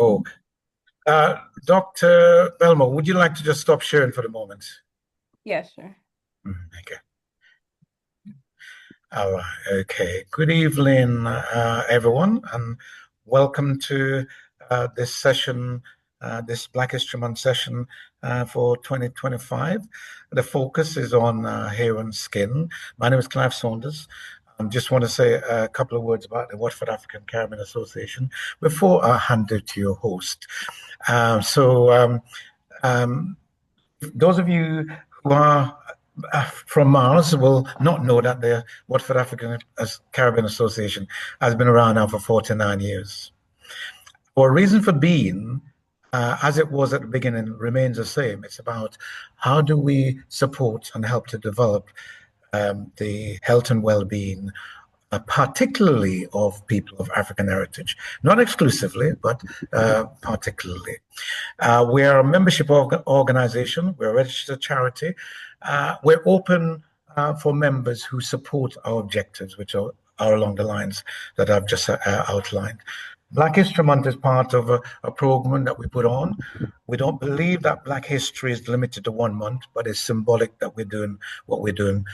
Oh, Dr. Belmo, would you like to just stop sharing for the moment? Yeah, sure. Okay. All right. Okay. Good evening, everyone, and welcome to this session, this Black History Month session for 2025. The focus is on hair and skin. My name is Clive Saunders. I just want to say a couple of words about the Watford African Caribbean Association before I hand it to your host. Uh, so, um, um, those of you who are from Mars will not know that the Watford African Caribbean Association has been around now for 49 years. Our reason for being, as it was at the beginning, remains the same. It's about how do we support and help to develop the health and well-being, particularly of people of African heritage, not exclusively, but particularly. We are a membership organization. We're a registered charity. We're open for members who support our objectives, which are along the lines that I've just outlined. Black History Month is part of a program that we put on. We don't believe that Black history is limited to 1 month, but it's symbolic that we're doing what we're doing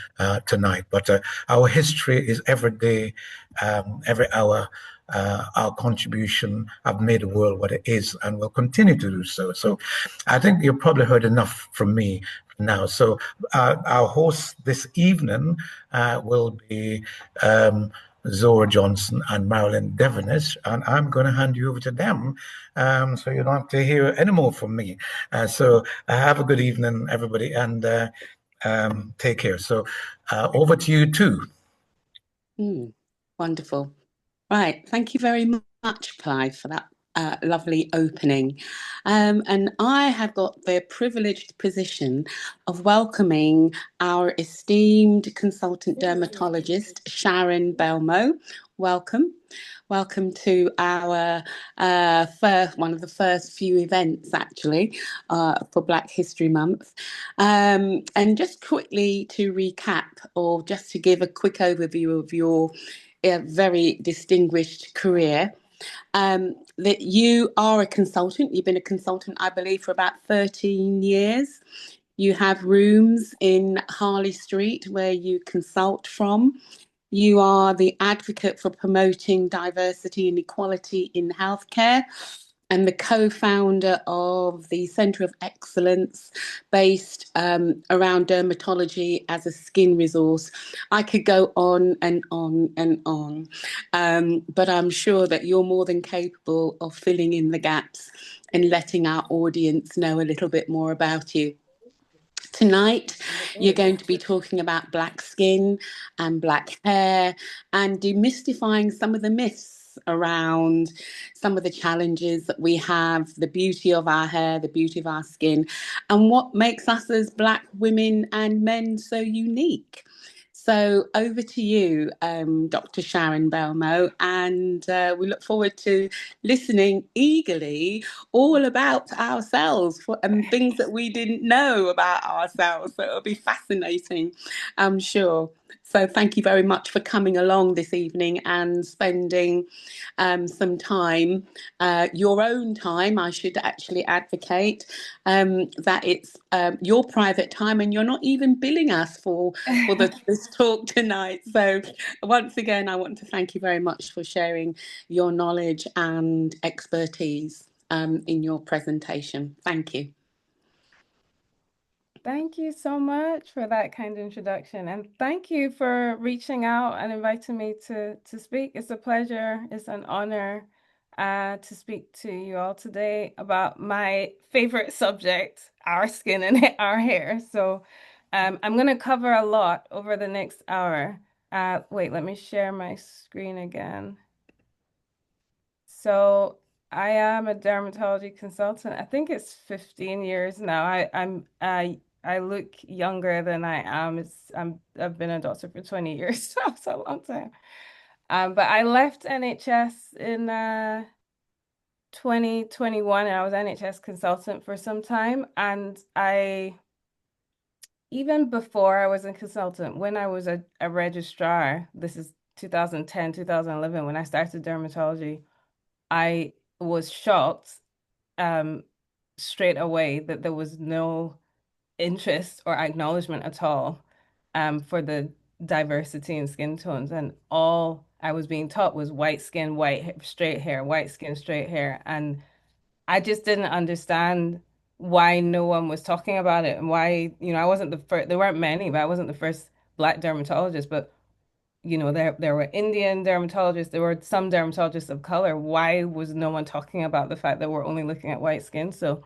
tonight. But our history is every day, every hour. Our contribution have made the world what it is and will continue to do so. So I think you've probably heard enough from me now. So our hosts this evening will be Zora Johnson and Marilyn Devonish, and I'm going to hand you over to them so you don't have to hear any more from me. So have a good evening, everybody, and take care. So over to you too. Wonderful. Right. Thank you very much, Clive, for that lovely opening. And I have got the privileged position of welcoming our esteemed consultant dermatologist, Sharon Belmo. Welcome. Welcome to our one of the first few events, actually, for Black History Month. And just quickly to recap, or just to give a quick overview of your very distinguished career. That you are a consultant. You've been a consultant, I believe, for about 13 years. You have rooms in Harley Street where you consult from. You are the advocate for promoting diversity and equality in healthcare and the co-founder of the Centre of Excellence based around dermatology as a skin resource. I could go on and on and on, but I'm sure that you're more than capable of filling in the gaps and letting our audience know a little bit more about you. Tonight, you're going to be talking about black skin and black hair and demystifying some of the myths around some of the challenges that we have, the beauty of our hair, the beauty of our skin, and what makes us as black women and men so unique. So over to you, Dr. Sharon Belmo, and we look forward to listening eagerly all about ourselves and things that we didn't know about ourselves. So it'll be fascinating, I'm sure. So thank you very much for coming along this evening and spending some time, your own time. I should actually advocate that it's your private time and you're not even billing us for this talk tonight. So once again, I want to thank you very much for sharing your knowledge and expertise in your presentation. Thank you. Thank you so much for that kind introduction. And thank you for reaching out and inviting me to speak. It's a pleasure. It's an honor to speak to you all today about my favorite subject, our skin and our hair. So I'm going to cover a lot over the next hour. Wait, let me share my screen again. So I am a dermatology consultant. I think it's 15 years now. I look younger than I am. I've been a doctor for 20 years, so it's a long time. But I left NHS in 2021, and I was NHS consultant for some time. And even before I was a consultant, when I was a registrar, this is 2010, 2011, when I started dermatology, I was shocked um, straight away that there was no interest or acknowledgement at all for the diversity in skin tones. And all I was being taught was white skin, straight hair, white skin, straight hair. And I just didn't understand why no one was talking about it and why, I wasn't the first, there weren't many, but I wasn't the first Black dermatologist. But, there were Indian dermatologists, there were some dermatologists of color. Why was no one talking about the fact that we're only looking at white skin? So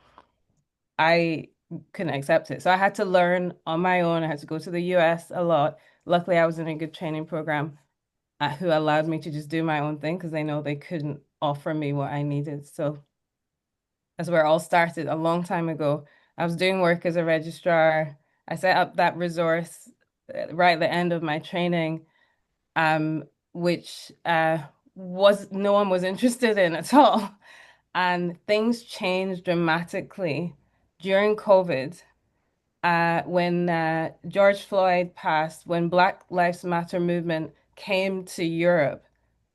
I couldn't accept it. So I had to learn on my own. I had to go to the US a lot. Luckily, I was in a good training program who allowed me to just do my own thing because they know they couldn't offer me what I needed. So that's where it all started a long time ago. I was doing work as a registrar. I set up that resource right at the end of my training, um, which was no one was interested in at all. And things changed dramatically during COVID when George Floyd passed, when Black Lives Matter movement came to Europe,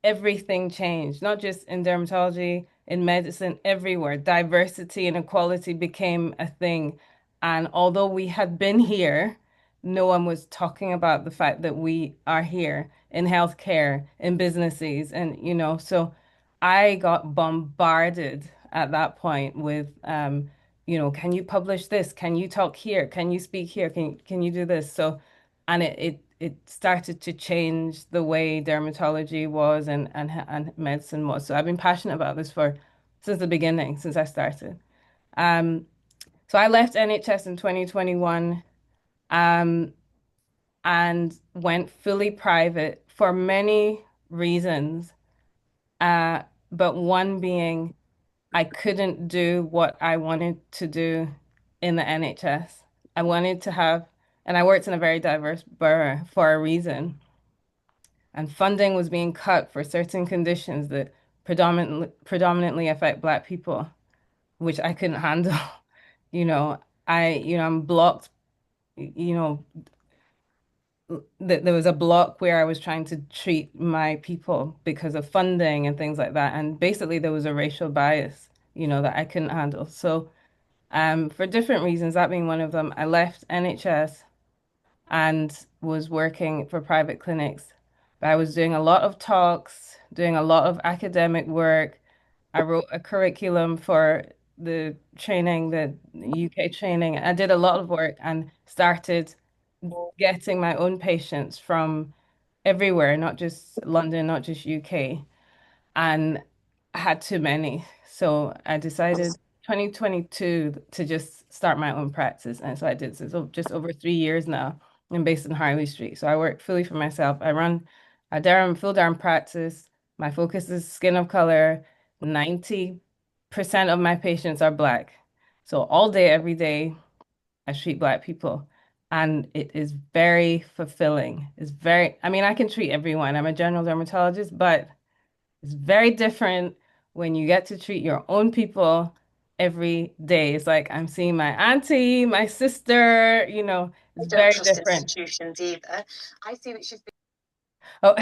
everything changed, not just in dermatology, in medicine, everywhere. Diversity and equality became a thing. And although we had been here, no one was talking about the fact that we are here in healthcare, in businesses, and so I got bombarded at that point with can you publish this? Can you talk here? Can you speak here? Can you do this? So, and it started to change the way dermatology was and medicine was. So I've been passionate about this for since the beginning, since I started. Um, so I left NHS in 2021, um, and went fully private for many reasons. Uh, but one being I couldn't do what I wanted to do in the NHS. I wanted to have, and I worked in a very diverse borough for a reason. And funding was being cut for certain conditions that predominantly affect Black people, which I couldn't handle. You know, I'm blocked, you know, there was a block where I was trying to treat my people because of funding and things like that. And basically there was a racial bias, that I couldn't handle. So for different reasons, that being one of them, I left NHS and was working for private clinics. But I was doing a lot of talks, doing a lot of academic work. I wrote a curriculum for the training, the UK training. I did a lot of work and started getting my own patients from everywhere, not just London, not just UK, and I had too many. So I decided 2022 to just start my own practice. And so I did. So it's just over 3 years now. I'm based in Harley Street. So I work fully for myself. I run a full derm practice. My focus is skin of color. 90% of my patients are Black. So all day, every day, I treat Black people. And it is very fulfilling. I mean, I can treat everyone. I'm a general dermatologist, but it's very different when you get to treat your own people every day. It's like I'm seeing my auntie, my sister, it's I don't very trust different. institutions either. I see that she's Oh,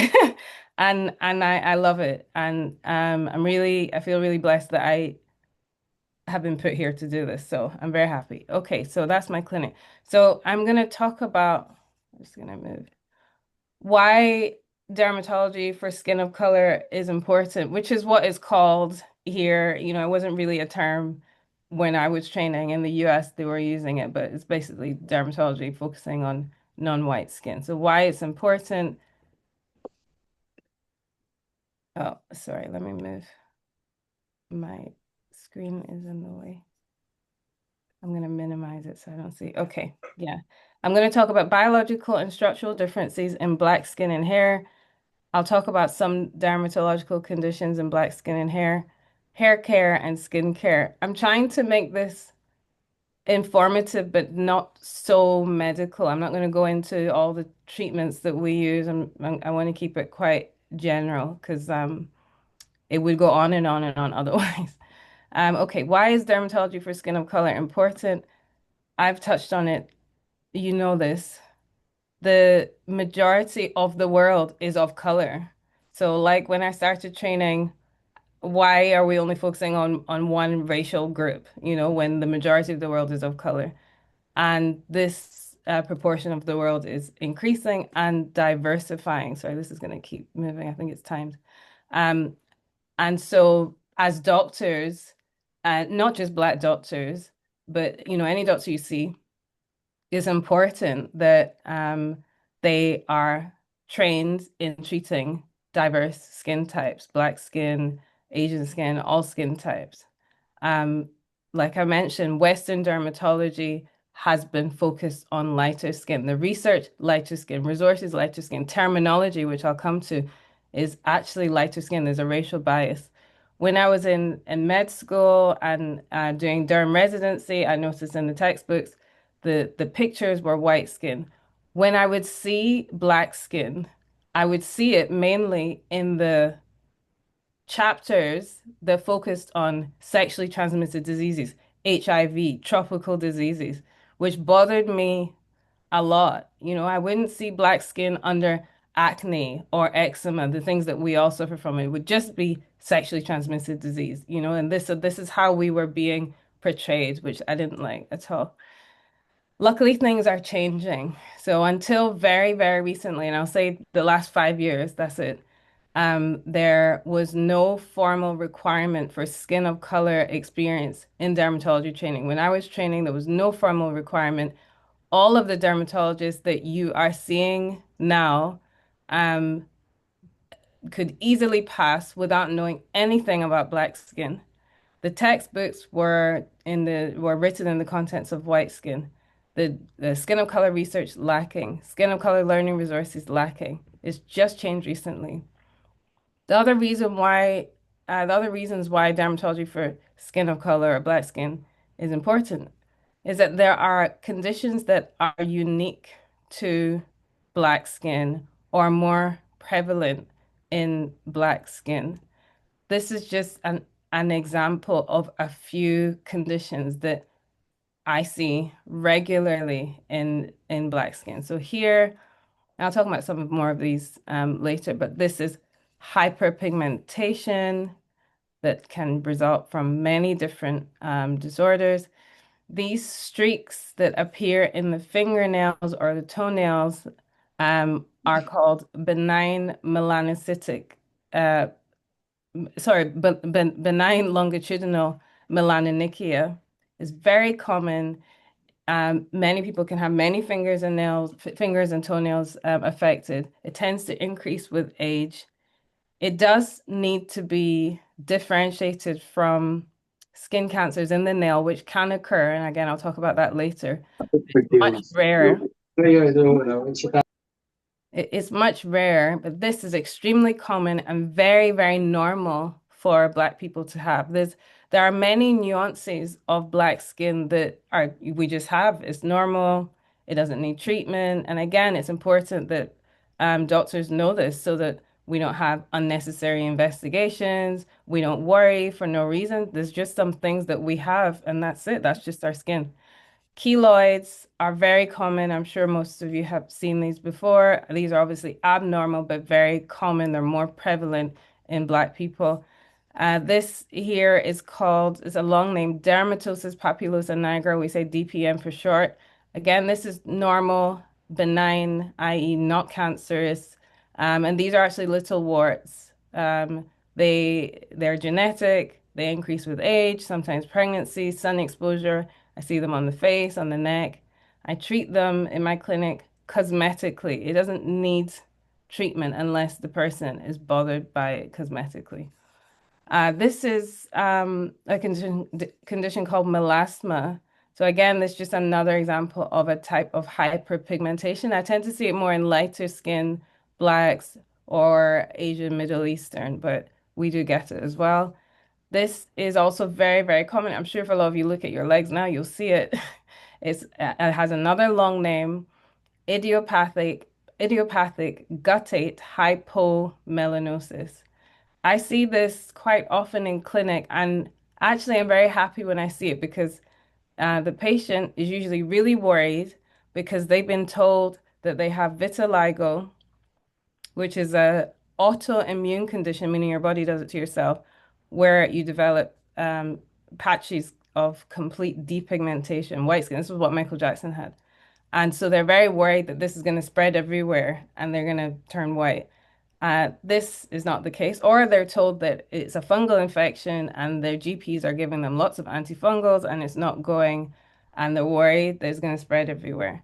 and I love it. And I feel really blessed that I have been put here to do this. So I'm very happy. Okay, so that's my clinic. So I'm gonna talk about, I'm just gonna move. Why dermatology for skin of color is important, which is what it's called here. It wasn't really a term when I was training in the US, they were using it, but it's basically dermatology focusing on non-white skin. So why it's important. Oh, sorry, let me move. My screen is in the way. I'm going to minimize it so I don't see. Okay, yeah. I'm going to talk about biological and structural differences in Black skin and hair. I'll talk about some dermatological conditions in Black skin and hair care and skin care. I'm trying to make this informative, but not so medical. I'm not going to go into all the treatments that we use. I want to keep it quite general because it would go on and on and on otherwise. Okay, why is dermatology for skin of color important? I've touched on it. You know this. The majority of the world is of color. So, like when I started training, why are we only focusing on one racial group, when the majority of the world is of color? And this proportion of the world is increasing and diversifying. Sorry, this is going to keep moving. I think it's timed. Um, and so as doctors, not just Black doctors, but any doctor you see, it's important that they are trained in treating diverse skin types, Black skin, Asian skin, all skin types. Um, like I mentioned, Western dermatology has been focused on lighter skin. The research, lighter skin, resources, lighter skin, terminology, which I'll come to, is actually lighter skin. There's a racial bias. When I was in med school and doing derm residency, I noticed in the textbooks the pictures were white skin. When I would see Black skin, I would see it mainly in the chapters that focused on sexually transmitted diseases, HIV, tropical diseases, which bothered me a lot. I wouldn't see Black skin under acne or eczema, the things that we all suffer from. It would just be sexually transmitted disease, and this is how we were being portrayed, which I didn't like at all. Luckily, things are changing. So until very, very recently, and I'll say the last 5 years, that's it, there was no formal requirement for skin of color experience in dermatology training. When I was training, there was no formal requirement. All of the dermatologists that you are seeing now um, could easily pass without knowing anything about Black skin. The textbooks were written in the contents of white skin. The skin of color research lacking, skin of color learning resources lacking. It's just changed recently. The other reasons why dermatology for skin of color or Black skin is important is that there are conditions that are unique to Black skin or more prevalent in Black skin. This is just an example of a few conditions that I see regularly in Black skin. So here, I'll talk about some more of these later, but this is hyperpigmentation that can result from many different disorders. These streaks that appear in the fingernails or the toenails are called benign melanocytic, uh, benign longitudinal melanonychia. Is very common. Many people can have many fingers and toenails affected. It tends to increase with age. It does need to be differentiated from skin cancers in the nail, which can occur. And again, I'll talk about that later. It's much rarer. It's much rarer, but this is extremely common and very, very normal for Black people to have. There are many nuances of Black skin that we just have. It's normal. It doesn't need treatment. And again, it's important that doctors know this so that we don't have unnecessary investigations. We don't worry for no reason. There's just some things that we have, and that's it. That's just our skin. Keloids are very common. I'm sure most of you have seen these before. These are obviously abnormal, but very common. They're more prevalent in Black people. This here is a long name, dermatosis papulosa nigra. We say DPN for short. Again, this is normal, benign, i.e. not cancerous. And these are actually little warts. They're genetic. They increase with age, sometimes pregnancy, sun exposure. I see them on the face, on the neck. I treat them in my clinic cosmetically. It doesn't need treatment unless the person is bothered by it cosmetically. This is a condition called melasma. So again, this is just another example of a type of hyperpigmentation. I tend to see it more in lighter skin, Blacks or Asian, Middle Eastern, but we do get it as well. This is also very, very common. I'm sure if a lot of you look at your legs now, you'll see it. It has another long name, idiopathic guttate hypomelanosis. I see this quite often in clinic, and actually I'm very happy when I see it because the patient is usually really worried because they've been told that they have vitiligo, which is a autoimmune condition, meaning your body does it to yourself, where you develop patches of complete depigmentation, white skin. This is what Michael Jackson had. And so they're very worried that this is going to spread everywhere and they're going to turn white. This is not the case, or they're told that it's a fungal infection and their GPs are giving them lots of antifungals and it's not going, and they're worried that it's going to spread everywhere.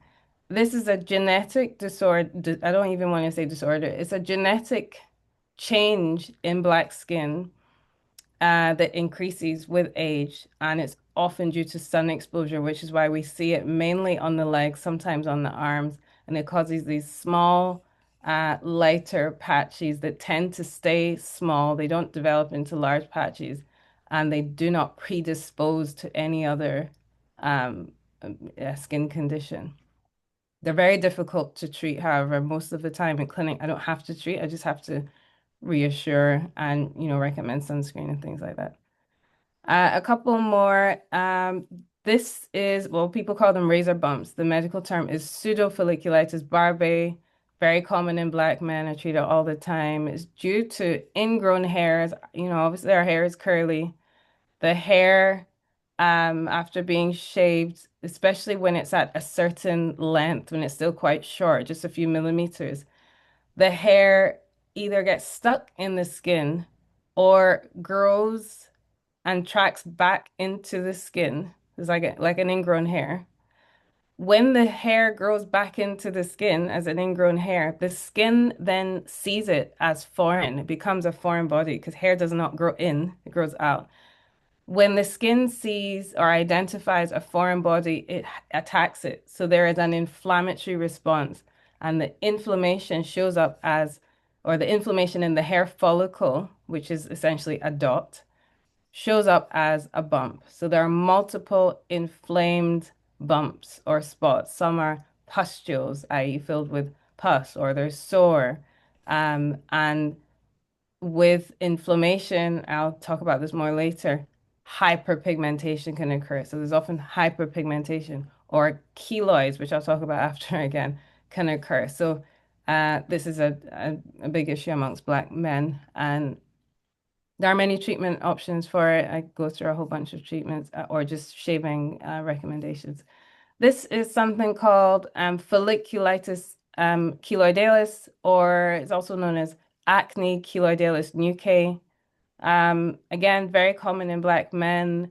This is a genetic disorder. I don't even want to say disorder. It's a genetic change in black skin that increases with age, and it's often due to sun exposure, which is why we see it mainly on the legs, sometimes on the arms, and it causes these small, lighter patches that tend to stay small. They don't develop into large patches, and they do not predispose to any other um, skin condition. They're very difficult to treat, however. Most of the time in clinic, I don't have to treat. I just have to reassure and, recommend sunscreen and things like that. A couple more. This is, well, people call them razor bumps. The medical term is pseudofolliculitis barbae, very common in black men. I treat it all the time. It's due to ingrown hairs. Obviously our hair is curly. The hair, after being shaved, especially when it's at a certain length, when it's still quite short, just a few millimeters, the hair either gets stuck in the skin or grows and tracks back into the skin. It's like an ingrown hair. When the hair grows back into the skin as an ingrown hair, the skin then sees it as foreign. It becomes a foreign body because hair does not grow in, it grows out. When the skin sees or identifies a foreign body, it attacks it. So there is an inflammatory response, and the inflammation shows up as, or the inflammation in the hair follicle, which is essentially a dot, shows up as a bump. So there are multiple inflamed bumps or spots. Some are pustules, i.e., filled with pus, or they're sore. And with inflammation, I'll talk about this more later, hyperpigmentation can occur. So there's often hyperpigmentation, or keloids, which I'll talk about after again, can occur. So this is a big issue amongst Black men. And there are many treatment options for it. I go through a whole bunch of treatments or just shaving recommendations. This is something called folliculitis keloidalis, or it's also known as acne keloidalis nuchae. Again, very common in Black men.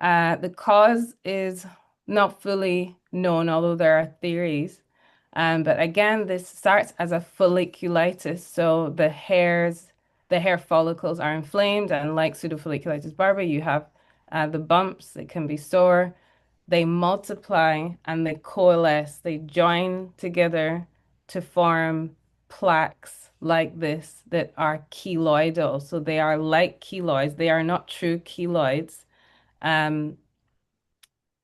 The cause is not fully known, although there are theories. But again, this starts as a folliculitis. So the hair follicles are inflamed, and like pseudofolliculitis barbae, you have the bumps that can be sore. They multiply and they coalesce, they join together to form plaques like this that are keloidal. So they are like keloids. They are not true keloids. Um,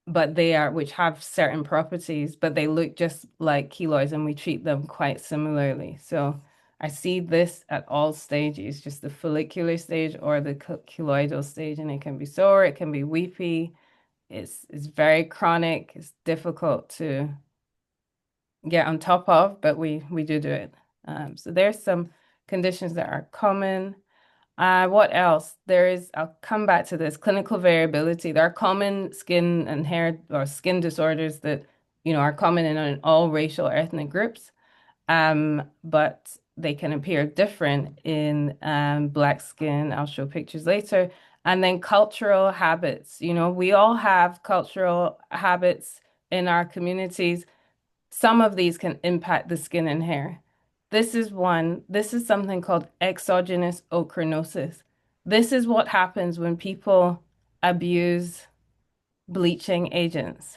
but they are, which have certain properties, but they look just like keloids and we treat them quite similarly. So I see this at all stages, just the follicular stage or the keloidal stage, and it can be sore, it can be weepy. It's very chronic. It's difficult to get on top of, but we do it. So there's some conditions that are common. What else? I'll come back to this, clinical variability. There are common skin and hair or skin disorders that, are common in all racial ethnic groups. But they can appear different in Black skin. I'll show pictures later. And then cultural habits. We all have cultural habits in our communities. Some of these can impact the skin and hair. This is one. This is something called exogenous ochronosis. This is what happens when people abuse bleaching agents.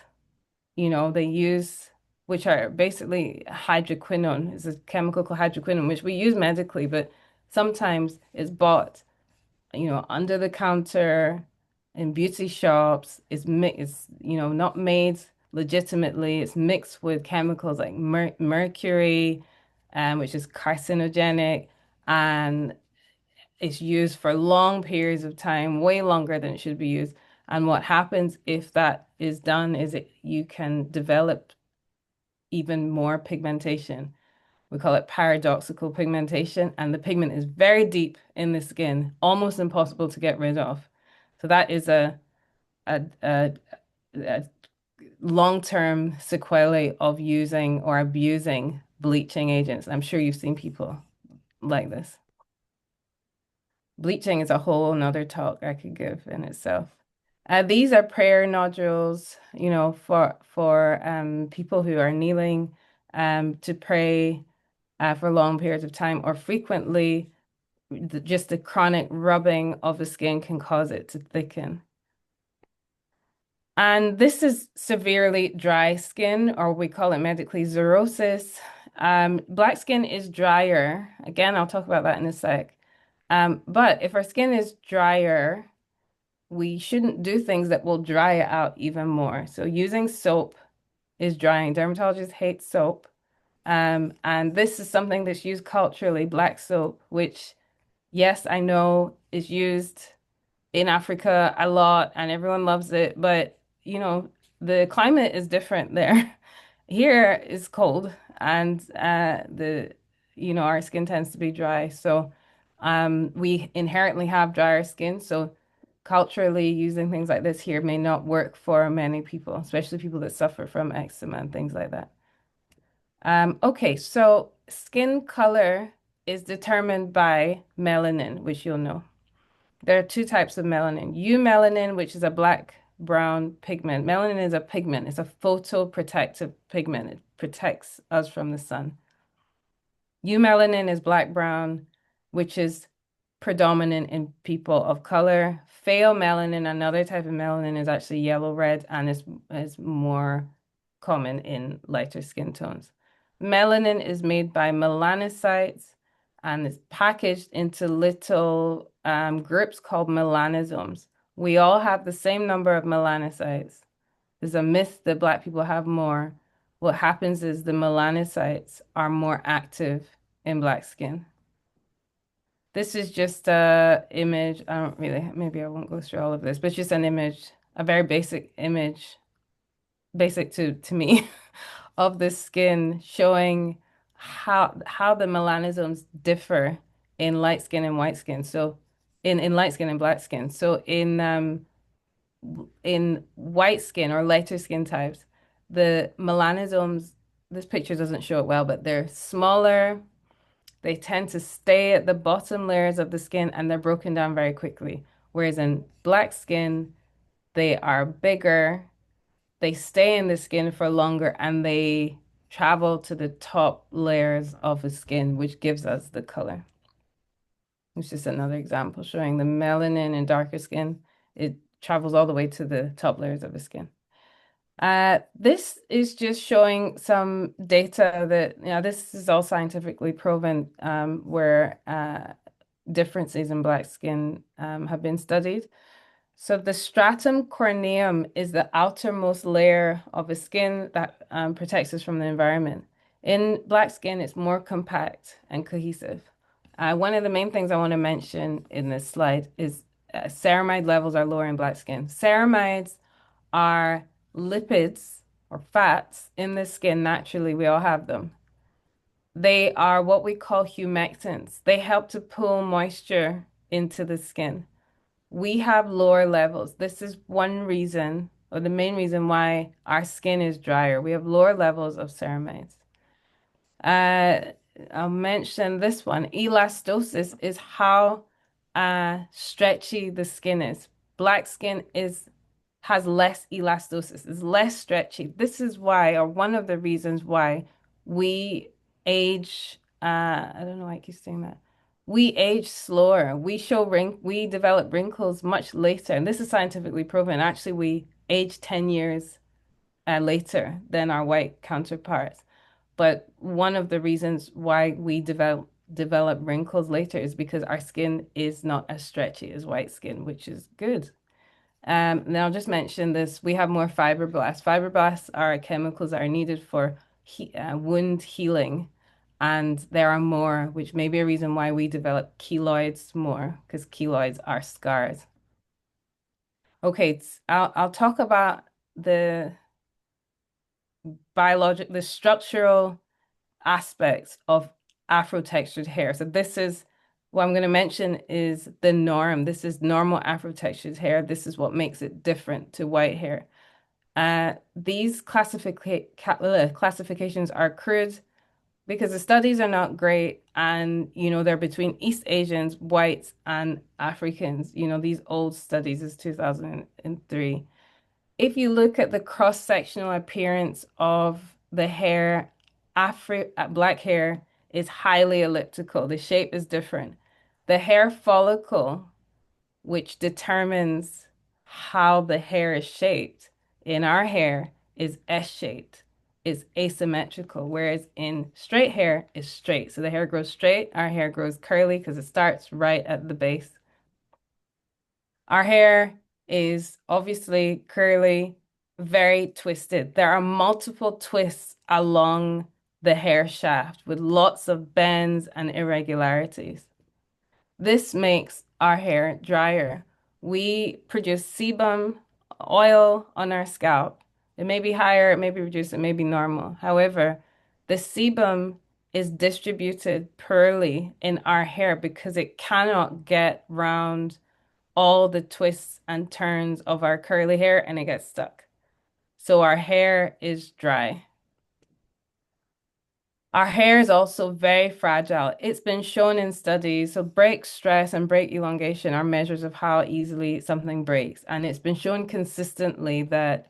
They use, which are basically hydroquinone. It's a chemical called hydroquinone, which we use medically, but sometimes it's bought, under the counter in beauty shops. It's not made legitimately. It's mixed with chemicals like mercury, which is carcinogenic, and it's used for long periods of time, way longer than it should be used. And what happens if that is done is you can develop even more pigmentation. We call it paradoxical pigmentation, and the pigment is very deep in the skin, almost impossible to get rid of. So that is a long-term sequelae of using or abusing bleaching agents. I'm sure you've seen people like this. Bleaching is a whole another talk I could give in itself. These are prayer nodules, you know, for people who are kneeling to pray for long periods of time, or frequently just the chronic rubbing of the skin can cause it to thicken. And this is severely dry skin, or we call it medically xerosis. Black skin is drier. Again, I'll talk about that in a sec. But if our skin is drier, we shouldn't do things that will dry it out even more. So using soap is drying. Dermatologists hate soap. And this is something that's used culturally, black soap, which, yes, I know is used in Africa a lot and everyone loves it, but you know, the climate is different there. Here is cold and our skin tends to be dry. So we inherently have drier skin. So culturally using things like this here may not work for many people, especially people that suffer from eczema and things like that. Okay, so skin color is determined by melanin, which you'll know. There are two types of melanin. Eumelanin, which is a black-brown pigment. Melanin is a pigment. It's a photoprotective pigment. It protects us from the sun. Eumelanin is black-brown, which is predominant in people of color. Pheomelanin, another type of melanin, is actually yellow-red and is more common in lighter skin tones. Melanin is made by melanocytes and is packaged into little groups called melanosomes. We all have the same number of melanocytes. There's a myth that Black people have more. What happens is the melanocytes are more active in Black skin. This is just a image. I don't really, maybe I won't go through all of this, but it's just an image, a very basic image, basic to me, of the skin showing how the melanosomes differ in light skin and white skin. So in light skin and black skin. So in white skin or lighter skin types, the melanosomes, this picture doesn't show it well, but they're smaller. They tend to stay at the bottom layers of the skin and they're broken down very quickly. Whereas in black skin, they are bigger, they stay in the skin for longer, and they travel to the top layers of the skin, which gives us the color. It's just another example showing the melanin in darker skin. It travels all the way to the top layers of the skin. This is just showing some data that, this is all scientifically proven, where differences in black skin have been studied. So the stratum corneum is the outermost layer of the skin that protects us from the environment. In black skin, it's more compact and cohesive. One of the main things I want to mention in this slide is ceramide levels are lower in black skin. Ceramides are lipids or fats in the skin naturally. We all have them. They are what we call humectants. They help to pull moisture into the skin. We have lower levels. This is one reason, or the main reason why our skin is drier. We have lower levels of ceramides. I'll mention this one. Elastosis is how stretchy the skin is. Black skin has less elastosis, is less stretchy. This is why, or one of the reasons why we age, I don't know why I keep saying that. We age slower. We develop wrinkles much later. And this is scientifically proven. Actually, we age 10 years later than our white counterparts. But one of the reasons why we develop wrinkles later is because our skin is not as stretchy as white skin, which is good. And I'll just mention this. We have more fibroblasts. Fibroblasts are chemicals that are needed for wound healing. And there are more, which may be a reason why we develop keloids more, because keloids are scars. Okay, I'll talk about the structural aspects of Afro-textured hair. So this is what I'm going to mention is the norm. This is normal Afro-textured hair. This is what makes it different to white hair. These classifications are crude because the studies are not great, and they're between East Asians, whites, and Africans. These old studies is 2003. If you look at the cross-sectional appearance of the hair, black hair is highly elliptical. The shape is different. The hair follicle, which determines how the hair is shaped, in our hair is S-shaped, is asymmetrical, whereas in straight hair is straight. So the hair grows straight, our hair grows curly because it starts right at the base. Our hair is obviously curly, very twisted. There are multiple twists along the hair shaft with lots of bends and irregularities. This makes our hair drier. We produce sebum oil on our scalp. It may be higher, it may be reduced, it may be normal. However, the sebum is distributed poorly in our hair because it cannot get round all the twists and turns of our curly hair and it gets stuck. So our hair is dry. Our hair is also very fragile. It's been shown in studies. So break stress and break elongation are measures of how easily something breaks. And it's been shown consistently that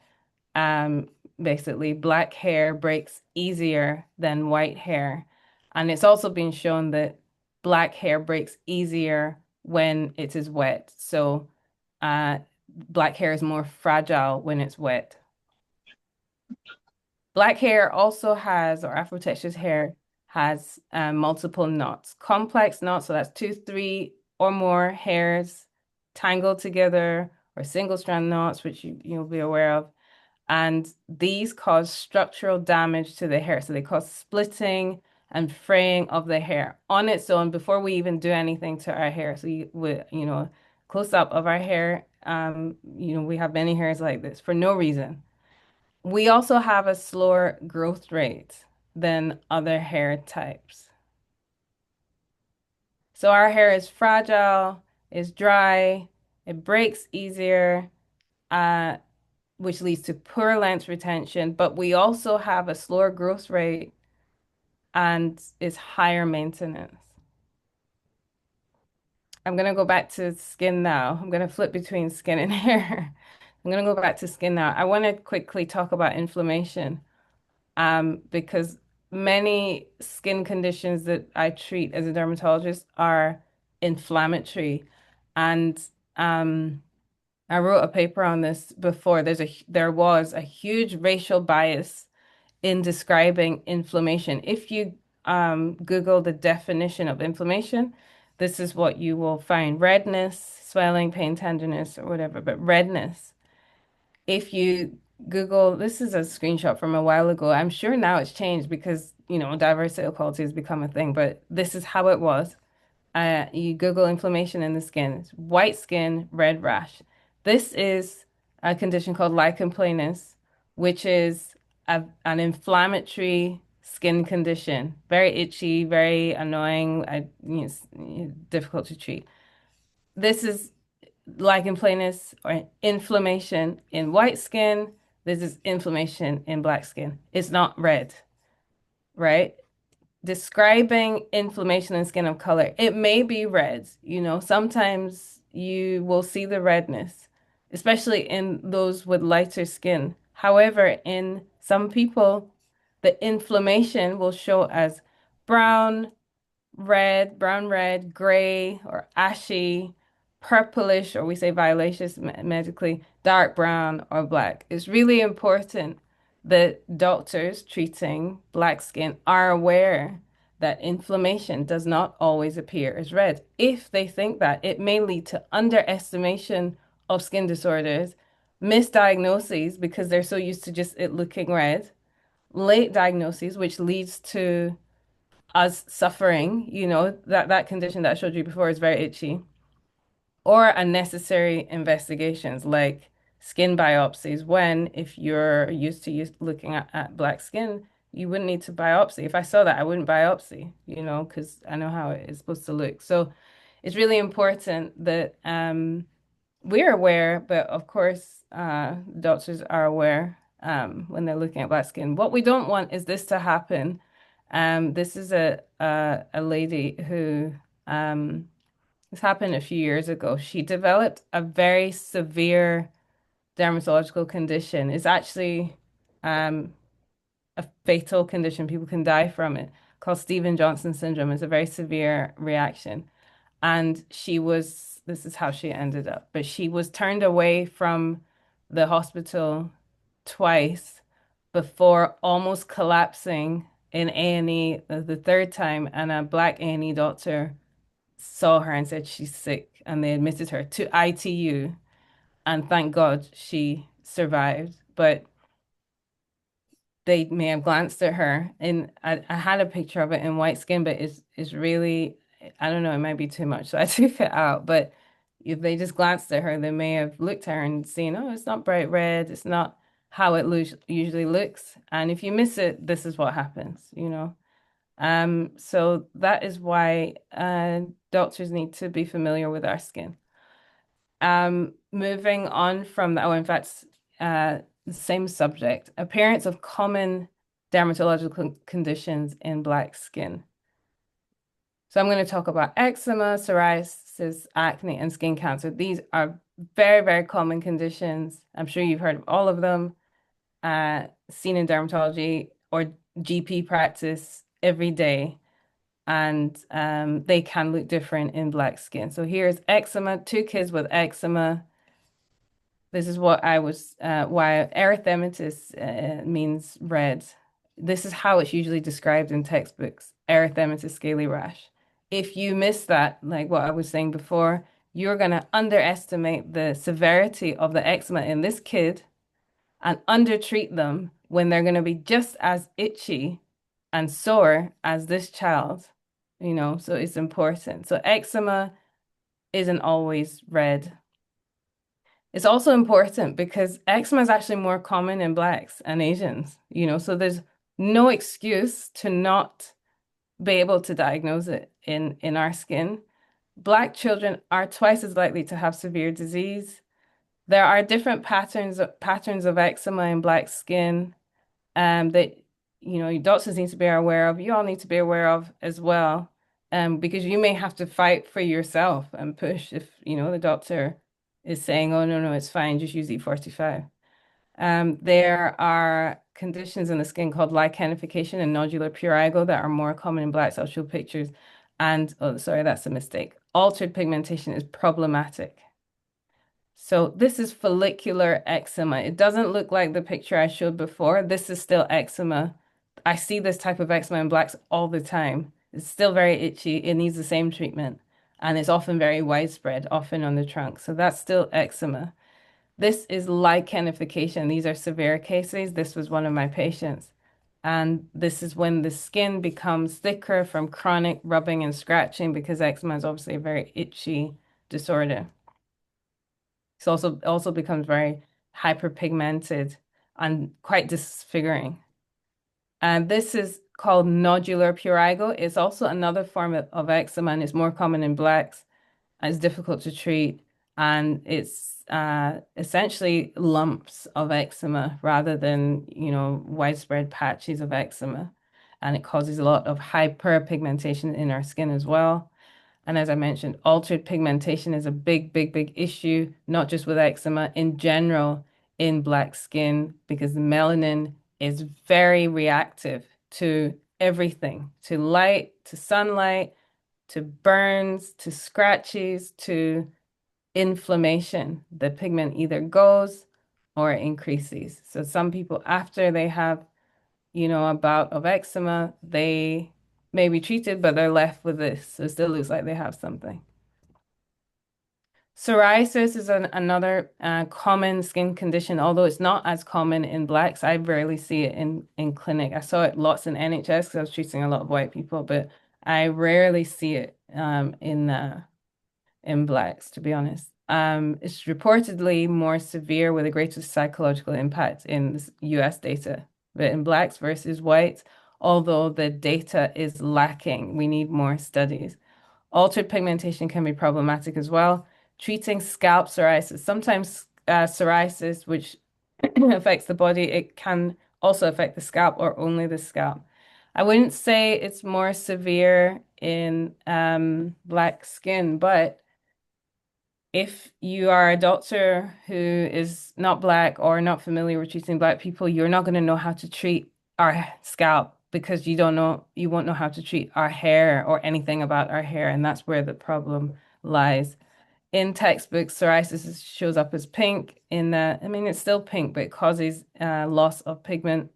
basically black hair breaks easier than white hair. And it's also been shown that black hair breaks easier when it is wet. So black hair is more fragile when it's wet. Black hair also has, or Afro-textured hair has multiple knots. Complex knots, so that's two, three, or more hairs tangled together, or single strand knots, which you'll be aware of. And these cause structural damage to the hair. So they cause splitting and fraying of the hair on its own before we even do anything to our hair. So close up of our hair, we have many hairs like this for no reason. We also have a slower growth rate than other hair types. So our hair is fragile, is dry, it breaks easier, which leads to poor length retention, but we also have a slower growth rate and is higher maintenance. I'm going to go back to skin now. I'm going to flip between skin and hair. I'm going to go back to skin now. I want to quickly talk about inflammation. Because many skin conditions that I treat as a dermatologist are inflammatory. And I wrote a paper on this before. There was a huge racial bias in describing inflammation. If you Google the definition of inflammation, this is what you will find: redness, swelling, pain, tenderness, or whatever, but redness. If you Google, this is a screenshot from a while ago. I'm sure now it's changed because, diversity equality has become a thing, but this is how it was. You Google inflammation in the skin. It's white skin, red rash. This is a condition called lichen planus, which is an inflammatory skin condition. Very itchy, very annoying, it's difficult to treat. This is lichen planus or inflammation in white skin. This is inflammation in black skin. It's not red, right? Describing inflammation in skin of color, it may be red. Sometimes you will see the redness, especially in those with lighter skin. However, in some people, the inflammation will show as brown, red, brown, red, gray, or ashy, purplish, or we say violaceous medically, dark brown or black. It's really important that doctors treating black skin are aware that inflammation does not always appear as red. If they think that, it may lead to underestimation of skin disorders, misdiagnoses because they're so used to just it looking red, late diagnoses, which leads to us suffering, that condition that I showed you before is very itchy, or unnecessary investigations like skin biopsies, when if you're used to looking at black skin, you wouldn't need to biopsy. If I saw that, I wouldn't biopsy, because I know how it is supposed to look. So it's really important that we're aware, but of course, doctors are aware when they're looking at black skin. What we don't want is this to happen. This is a lady who this happened a few years ago. She developed a very severe dermatological condition. It's actually a fatal condition. People can die from it, called Stevens-Johnson syndrome. It's a very severe reaction. And this is how she ended up, but she was turned away from the hospital twice before almost collapsing in A&E the third time. And a black A&E doctor saw her and said she's sick, and they admitted her to ITU. And thank God she survived. But they may have glanced at her, and I had a picture of it in white skin, but it's really, I don't know, it might be too much, so I took it out. But if they just glanced at her, they may have looked at her and seen, oh, it's not bright red, it's not how it usually looks. And if you miss it, this is what happens. So that is why doctors need to be familiar with our skin. Moving on from that, in fact, same subject, appearance of common dermatological conditions in black skin. So I'm going to talk about eczema, psoriasis, acne, and skin cancer. These are very, very common conditions. I'm sure you've heard of all of them, seen in dermatology or GP practice every day. And they can look different in black skin. So here's eczema, two kids with eczema. This is what why erythematous means red. This is how it's usually described in textbooks, erythematous scaly rash. If you miss that, like what I was saying before, you're going to underestimate the severity of the eczema in this kid and undertreat them when they're going to be just as itchy and sore as this child, so it's important. So eczema isn't always red. It's also important because eczema is actually more common in blacks and Asians, so there's no excuse to not be able to diagnose it in our skin. Black children are twice as likely to have severe disease. There are different patterns of eczema in black skin that doctors need to be aware of. You all need to be aware of as well, because you may have to fight for yourself and push if the doctor is saying, oh, no, it's fine, just use E45. There are conditions in the skin called lichenification and nodular prurigo that are more common in blacks. I'll show pictures. And, oh, sorry, that's a mistake. Altered pigmentation is problematic. So this is follicular eczema. It doesn't look like the picture I showed before. This is still eczema. I see this type of eczema in blacks all the time. It's still very itchy. It needs the same treatment. And it's often very widespread, often on the trunk. So that's still eczema. This is lichenification. These are severe cases. This was one of my patients. And this is when the skin becomes thicker from chronic rubbing and scratching, because eczema is obviously a very itchy disorder. It also becomes very hyperpigmented and quite disfiguring. And this is called nodular prurigo. It's also another form of eczema, and it's more common in blacks. And it's difficult to treat, and it's essentially lumps of eczema rather than widespread patches of eczema. And it causes a lot of hyperpigmentation in our skin as well. And as I mentioned, altered pigmentation is a big, big, big issue, not just with eczema, in general in black skin, because the melanin is very reactive to everything, to light, to sunlight, to burns, to scratches, to inflammation. The pigment either goes or increases. So some people, after they have, a bout of eczema, they may be treated, but they're left with this. So it still looks like they have something. Psoriasis is another common skin condition, although it's not as common in blacks. I rarely see it in clinic. I saw it lots in NHS because I was treating a lot of white people, but I rarely see it in blacks, to be honest. It's reportedly more severe with a greater psychological impact in US data but in blacks versus whites, although the data is lacking. We need more studies. Altered pigmentation can be problematic as well. Treating scalp psoriasis. Sometimes psoriasis, which affects the body, it can also affect the scalp or only the scalp. I wouldn't say it's more severe in black skin, but if you are a doctor who is not black or not familiar with treating black people, you're not going to know how to treat our scalp because you won't know how to treat our hair or anything about our hair, and that's where the problem lies. In textbooks, psoriasis shows up as pink. I mean, it's still pink, but it causes loss of pigment,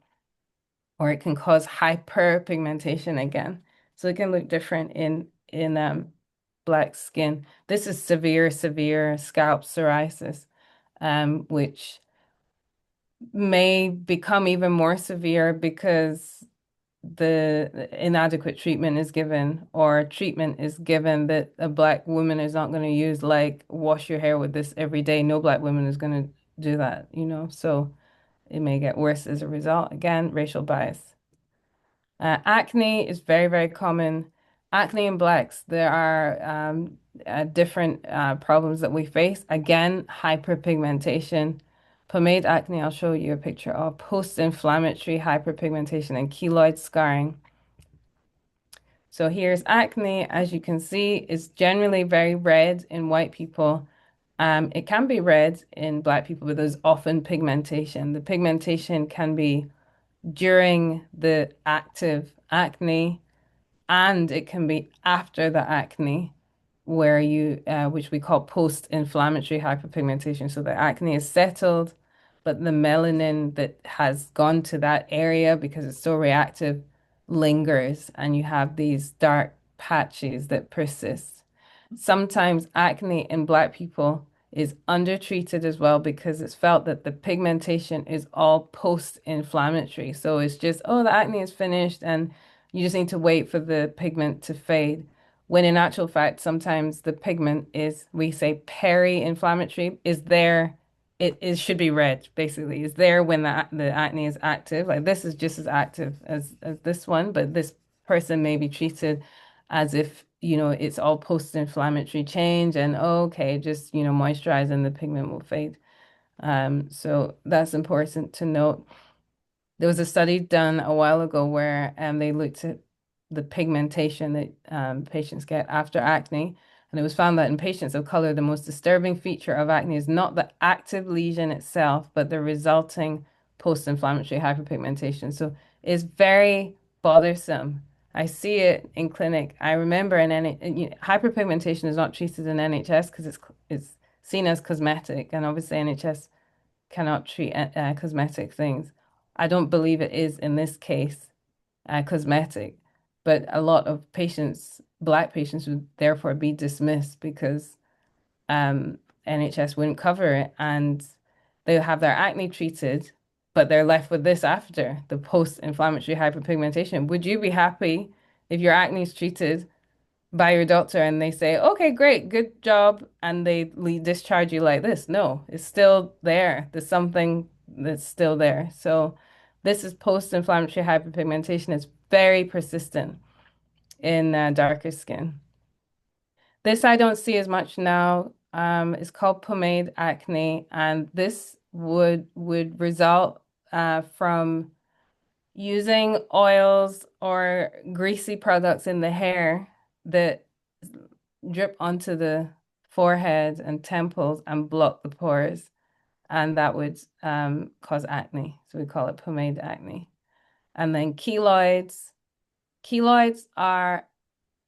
or it can cause hyperpigmentation again. So it can look different in black skin. This is severe scalp psoriasis, which may become even more severe because the inadequate treatment is given, or treatment is given that a black woman is not going to use, like wash your hair with this every day. No black woman is going to do that, so it may get worse as a result. Again, racial bias. Acne is very, very common. Acne in blacks, there are different problems that we face. Again, hyperpigmentation. Pomade acne, I'll show you a picture of. Post-inflammatory hyperpigmentation and keloid scarring. So here's acne. As you can see, it's generally very red in white people. It can be red in black people, but there's often pigmentation. The pigmentation can be during the active acne, and it can be after the acne, which we call post-inflammatory hyperpigmentation. So the acne is settled, but the melanin that has gone to that area because it's so reactive lingers, and you have these dark patches that persist. Sometimes acne in black people is undertreated as well because it's felt that the pigmentation is all post-inflammatory. So it's just, oh, the acne is finished and you just need to wait for the pigment to fade. When in actual fact, sometimes the pigment is, we say peri-inflammatory, is there. It should be red, basically. It's there when the acne is active. Like this is just as active as this one, but this person may be treated as if, it's all post-inflammatory change and okay, just, moisturize and the pigment will fade. So that's important to note. There was a study done a while ago where they looked at the pigmentation that patients get after acne, and it was found that in patients of color, the most disturbing feature of acne is not the active lesion itself, but the resulting post-inflammatory hyperpigmentation. So it's very bothersome. I see it in clinic. I remember hyperpigmentation is not treated in NHS because it's seen as cosmetic, and obviously NHS cannot treat cosmetic things. I don't believe it is in this case cosmetic, but a lot of patients, black patients, would therefore be dismissed because NHS wouldn't cover it, and they'll have their acne treated, but they're left with this after the post-inflammatory hyperpigmentation. Would you be happy if your acne is treated by your doctor and they say, okay, great, good job, and they discharge you like this? No, it's still there. There's something that's still there. So this is post-inflammatory hyperpigmentation. It's very persistent in darker skin. This I don't see as much now. It's called pomade acne, and this would result from using oils or greasy products in the hair that drip onto the forehead and temples and block the pores, and that would cause acne. So we call it pomade acne. And then keloids. Keloids are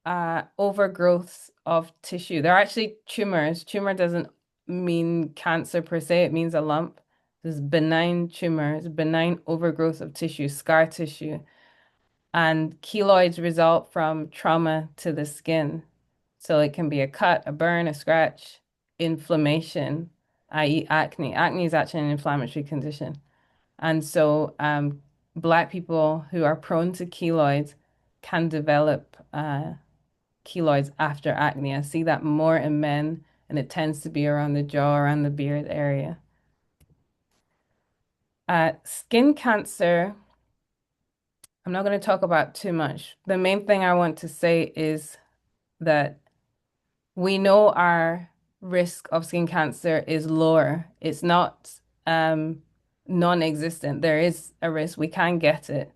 overgrowths of tissue. They're actually tumors. Tumor doesn't mean cancer per se, it means a lump. This is benign tumors, benign overgrowth of tissue, scar tissue. And keloids result from trauma to the skin. So it can be a cut, a burn, a scratch, inflammation, i.e., acne. Acne is actually an inflammatory condition. And so Black people who are prone to keloids can develop keloids after acne. I see that more in men, and it tends to be around the jaw, around the beard area. Skin cancer I'm not going to talk about too much. The main thing I want to say is that we know our risk of skin cancer is lower. It's not non-existent. There is a risk. We can get it,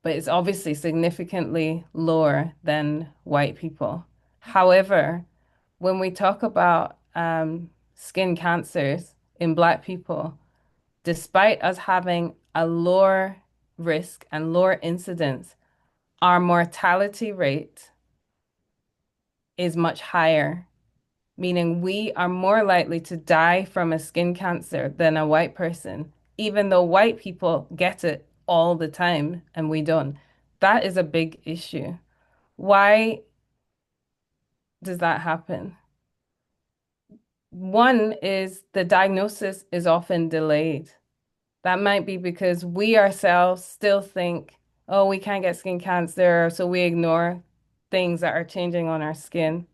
but it's obviously significantly lower than white people. However, when we talk about skin cancers in Black people, despite us having a lower risk and lower incidence, our mortality rate is much higher, meaning we are more likely to die from a skin cancer than a white person, even though white people get it all the time and we don't. That is a big issue. Why does that happen? One is the diagnosis is often delayed. That might be because we ourselves still think, oh, we can't get skin cancer, so we ignore things that are changing on our skin.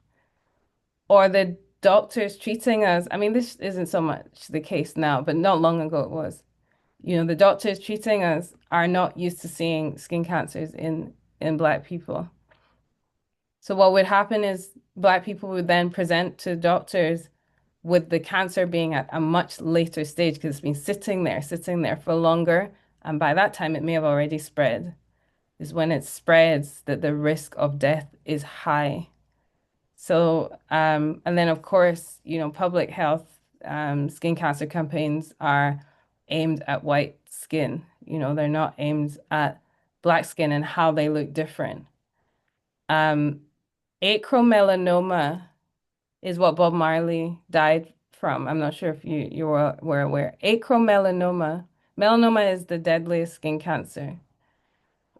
Or the doctors treating us. I mean, this isn't so much the case now, but not long ago it was. You know, the doctors treating us are not used to seeing skin cancers in Black people. So what would happen is Black people would then present to doctors with the cancer being at a much later stage because it's been sitting there for longer. And by that time, it may have already spread. Is when it spreads that the risk of death is high. So, and then of course, you know, public health, skin cancer campaigns are aimed at white skin. You know, they're not aimed at Black skin and how they look different. Um, Acromelanoma is what Bob Marley died from. I'm not sure if you were aware. Melanoma is the deadliest skin cancer.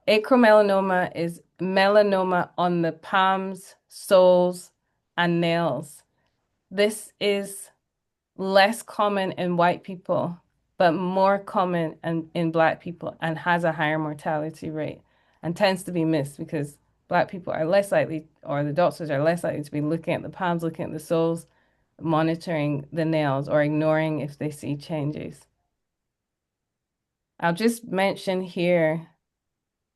Acromelanoma is melanoma on the palms, soles, and nails. This is less common in white people, but more common in Black people and has a higher mortality rate and tends to be missed because Black people are less likely, or the doctors are less likely to be looking at the palms, looking at the soles, monitoring the nails, or ignoring if they see changes. I'll just mention here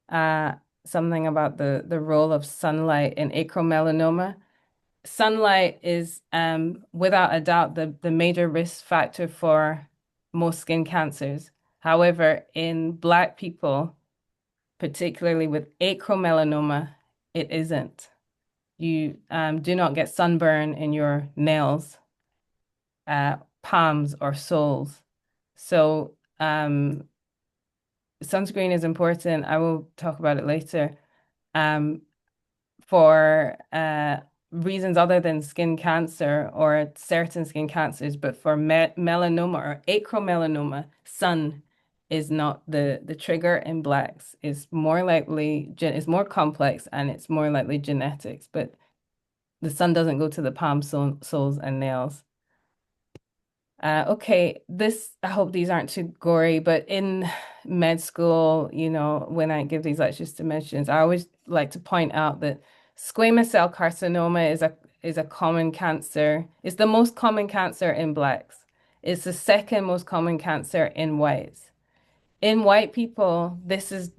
uh, something about the role of sunlight in acromelanoma. Sunlight is without a doubt the major risk factor for most skin cancers. However, in Black people, particularly with acromelanoma, it isn't. You do not get sunburn in your nails, palms, or soles. So sunscreen is important. I will talk about it later. For reasons other than skin cancer or certain skin cancers, but for melanoma or acromelanoma, sun is not the trigger in Blacks. It's more likely, it's more complex and it's more likely genetics, but the sun doesn't go to the palms, soles, and nails. Okay, I hope these aren't too gory, but in med school, you know, when I give these lectures to med students, I always like to point out that squamous cell carcinoma is a common cancer. It's the most common cancer in Blacks. It's the second most common cancer in whites. In white people, this is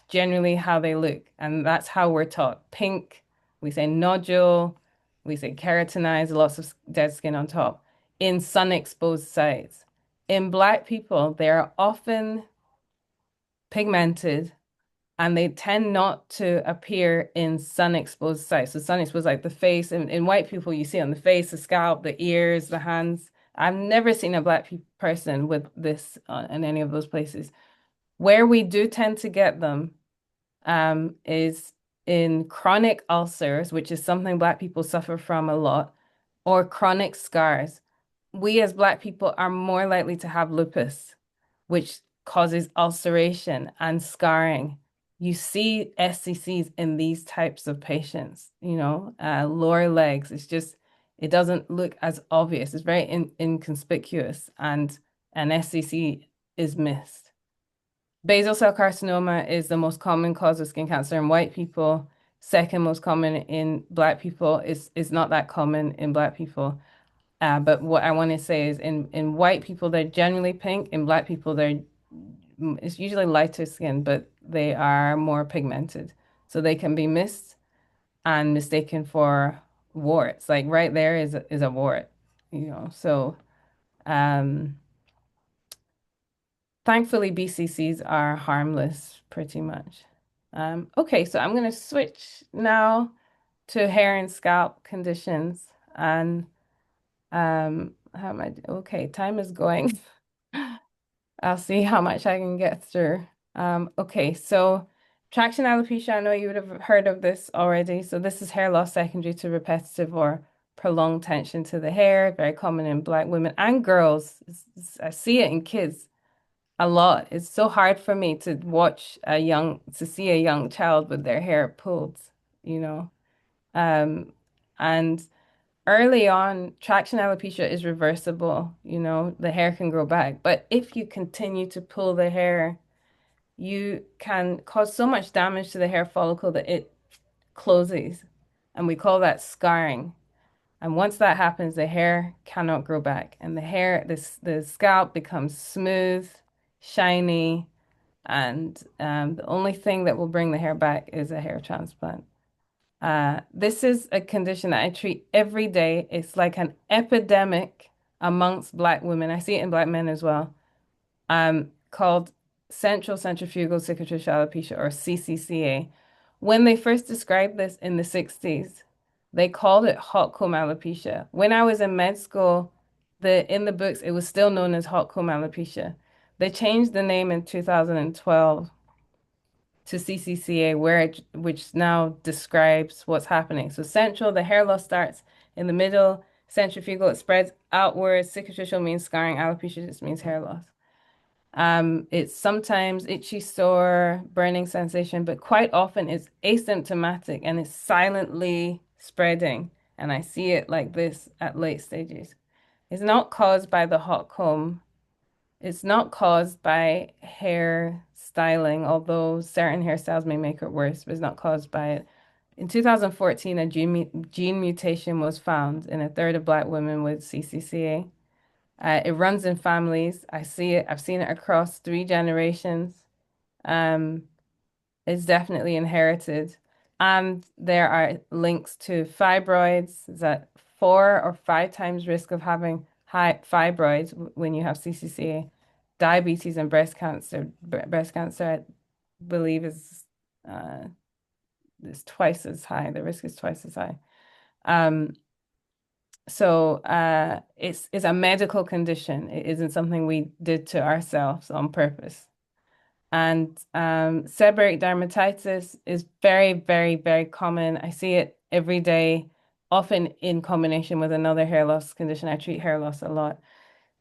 generally how they look, and that's how we're taught. Pink, we say nodule, we say keratinized, lots of dead skin on top, in sun-exposed sites. In Black people, they are often pigmented and they tend not to appear in sun-exposed sites. So sun-exposed, like the face, in white people, you see on the face, the scalp, the ears, the hands. I've never seen a Black person with this in any of those places. Where we do tend to get them is in chronic ulcers, which is something Black people suffer from a lot, or chronic scars. We as Black people are more likely to have lupus, which causes ulceration and scarring. You see SCCs in these types of patients, you know, lower legs. It's just, it doesn't look as obvious. It's very inconspicuous, and an SCC is missed. Basal cell carcinoma is the most common cause of skin cancer in white people. Second most common in Black people is not that common in Black people. But what I want to say is in white people, they're generally pink. In Black people, it's usually lighter skin, but they are more pigmented. So they can be missed and mistaken for warts. Like right there is a wart, you know. So thankfully BCCs are harmless pretty much. Okay, so I'm going to switch now to hair and scalp conditions. And how am I? Okay, time is going. I'll see how much I can get through. Okay, so traction alopecia, I know you would have heard of this already. So this is hair loss secondary to repetitive or prolonged tension to the hair, very common in Black women and girls. I see it in kids a lot. It's so hard for me to see a young child with their hair pulled, you know. Um, and early on, traction alopecia is reversible, you know, the hair can grow back. But if you continue to pull the hair, you can cause so much damage to the hair follicle that it closes. And we call that scarring. And once that happens, the hair cannot grow back. And the scalp becomes smooth, shiny, and the only thing that will bring the hair back is a hair transplant. This is a condition that I treat every day. It's like an epidemic amongst Black women. I see it in Black men as well. Called central centrifugal cicatricial alopecia, or CCCA. When they first described this in the 60s, they called it hot comb alopecia. When I was in med school, in the books, it was still known as hot comb alopecia. They changed the name in 2012 to CCCA, which now describes what's happening. So central, the hair loss starts in the middle. Centrifugal, it spreads outwards. Cicatricial means scarring. Alopecia just means hair loss. It's sometimes itchy, sore, burning sensation, but quite often it's asymptomatic and it's silently spreading. And I see it like this at late stages. It's not caused by the hot comb. It's not caused by hair styling, although certain hairstyles may make it worse, but it's not caused by it. In 2014, a gene mutation was found in a third of Black women with CCCA. It runs in families. I see it. I've seen it across 3 generations. Um, it's definitely inherited. And there are links to fibroids. Is that 4 or 5 times risk of having high fibroids when you have CCCA? Diabetes and breast cancer. Breast cancer, I believe, is twice as high. The risk is twice as high. So it's a medical condition. It isn't something we did to ourselves on purpose. And seborrheic dermatitis is very, very, very common. I see it every day, often in combination with another hair loss condition. I treat hair loss a lot.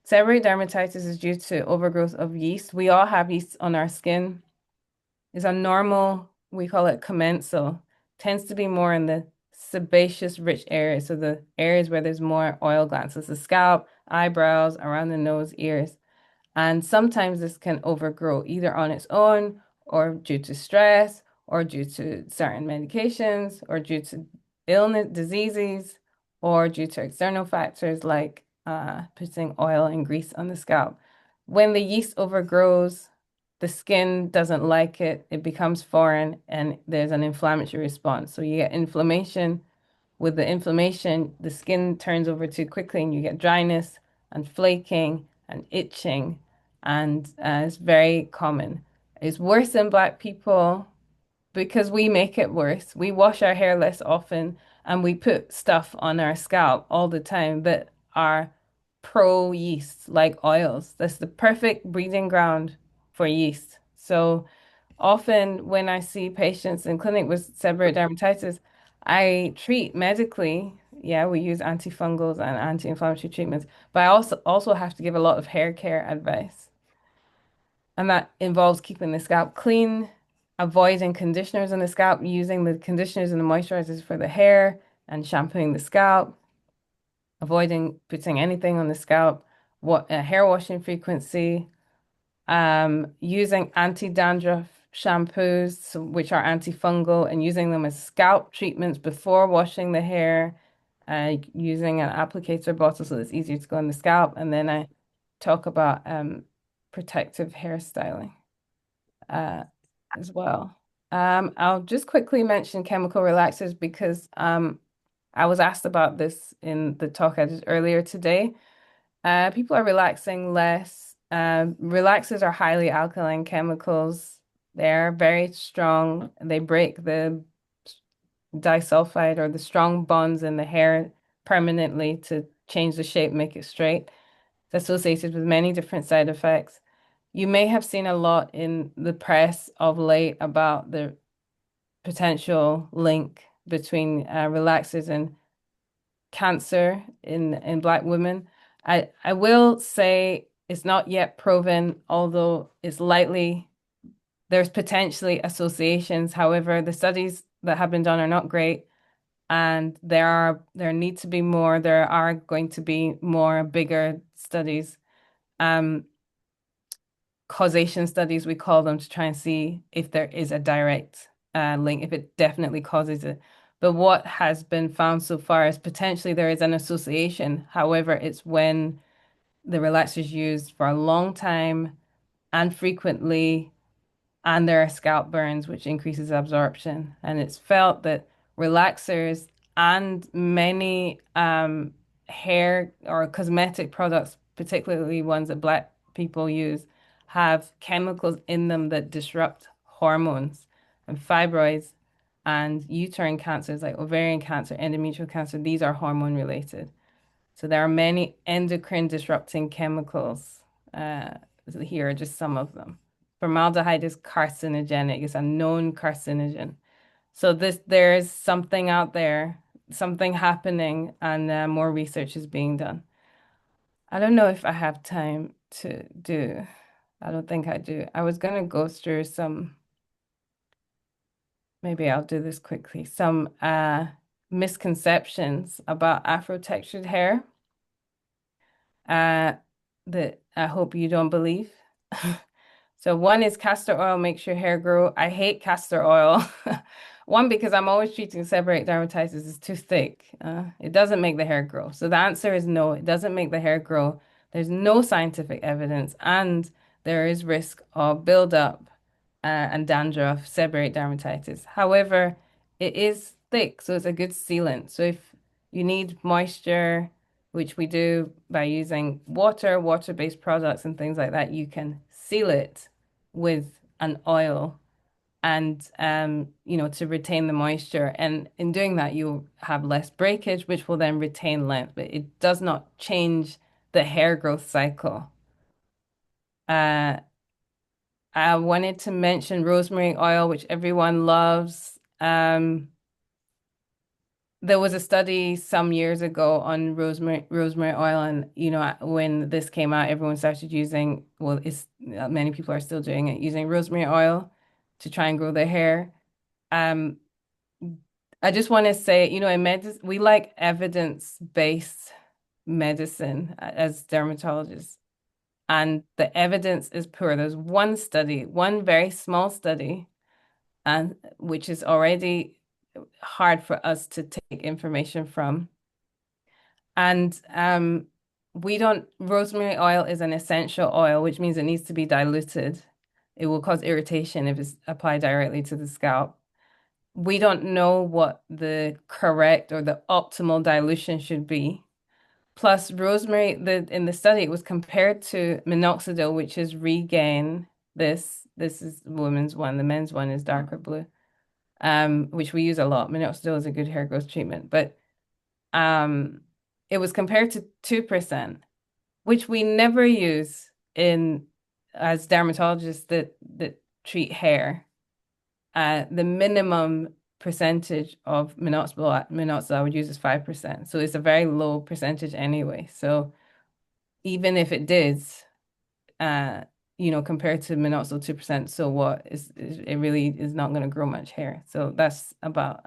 Seborrheic dermatitis is due to overgrowth of yeast. We all have yeast on our skin. It's a normal, we call it commensal, tends to be more in the sebaceous rich areas, so the areas where there's more oil glands, so the scalp, eyebrows, around the nose, ears. And sometimes this can overgrow either on its own or due to stress or due to certain medications or due to illness, diseases, or due to external factors like putting oil and grease on the scalp. When the yeast overgrows, the skin doesn't like it, it becomes foreign, and there's an inflammatory response. So you get inflammation. With the inflammation, the skin turns over too quickly and you get dryness and flaking and itching, and it's very common. It's worse in Black people because we make it worse. We wash our hair less often and we put stuff on our scalp all the time that are pro yeast, like oils. That's the perfect breeding ground for yeast. So often when I see patients in clinic with seborrheic dermatitis, I treat medically. Yeah, we use antifungals and anti-inflammatory treatments, but I also have to give a lot of hair care advice. And that involves keeping the scalp clean, avoiding conditioners on the scalp, using the conditioners and the moisturizers for the hair, and shampooing the scalp, avoiding putting anything on the scalp, hair washing frequency, using anti-dandruff shampoos, which are antifungal, and using them as scalp treatments before washing the hair, using an applicator bottle so it's easier to go on the scalp. And then I talk about protective hairstyling. as well. I'll just quickly mention chemical relaxers because I was asked about this in the talk I did earlier today. People are relaxing less. Relaxers are highly alkaline chemicals. They're very strong. They break the disulfide or the strong bonds in the hair permanently to change the shape, make it straight. It's associated with many different side effects. You may have seen a lot in the press of late about the potential link between relaxers and cancer in Black women. I will say it's not yet proven, although it's likely there's potentially associations. However, the studies that have been done are not great, and there need to be more. There are going to be more bigger studies, um, causation studies we call them, to try and see if there is a direct link, if it definitely causes it. But what has been found so far is potentially there is an association. However, it's when the relaxer is used for a long time and frequently, and there are scalp burns, which increases absorption. And it's felt that relaxers and many hair or cosmetic products, particularly ones that Black people use, have chemicals in them that disrupt hormones and fibroids and uterine cancers like ovarian cancer, endometrial cancer. These are hormone related. So there are many endocrine disrupting chemicals. Here are just some of them. Formaldehyde is carcinogenic. It's a known carcinogen. So there's something out there, something happening, and more research is being done. I don't know if I have time to do. I don't think I do. I was gonna go through some. Maybe I'll do this quickly. Some misconceptions about Afro-textured hair uh, that I hope you don't believe. So one is castor oil makes your hair grow. I hate castor oil. One, because I'm always treating seborrheic dermatitis. It's too thick. It doesn't make the hair grow. So the answer is no, it doesn't make the hair grow. There's no scientific evidence, and there is risk of buildup and dandruff, seborrheic dermatitis. However, it is thick, so it's a good sealant. So if you need moisture, which we do by using water, water-based products and things like that, you can seal it with an oil and to retain the moisture. And in doing that, you'll have less breakage, which will then retain length, but it does not change the hair growth cycle. I wanted to mention rosemary oil, which everyone loves. There was a study some years ago on rosemary oil, and when this came out, everyone started using, well, it's many people are still doing it, using rosemary oil to try and grow their hair. Um, I just want to say, in medicine, we like evidence-based medicine as dermatologists, and the evidence is poor. There's one study, one very small study, and which is already hard for us to take information from. And rosemary oil is an essential oil, which means it needs to be diluted. It will cause irritation if it's applied directly to the scalp. We don't know what the correct or the optimal dilution should be. Plus, rosemary, in the study, it was compared to minoxidil, which is Regain. This is the women's one. The men's one is darker blue, which we use a lot. Minoxidil is a good hair growth treatment, but it was compared to 2%, which we never use in as dermatologists that treat hair. The minimum percentage of minoxidil I would use is 5%. So it's a very low percentage anyway. So even if it did, compared to minoxidil 2%, so what? It really is not going to grow much hair. So that's about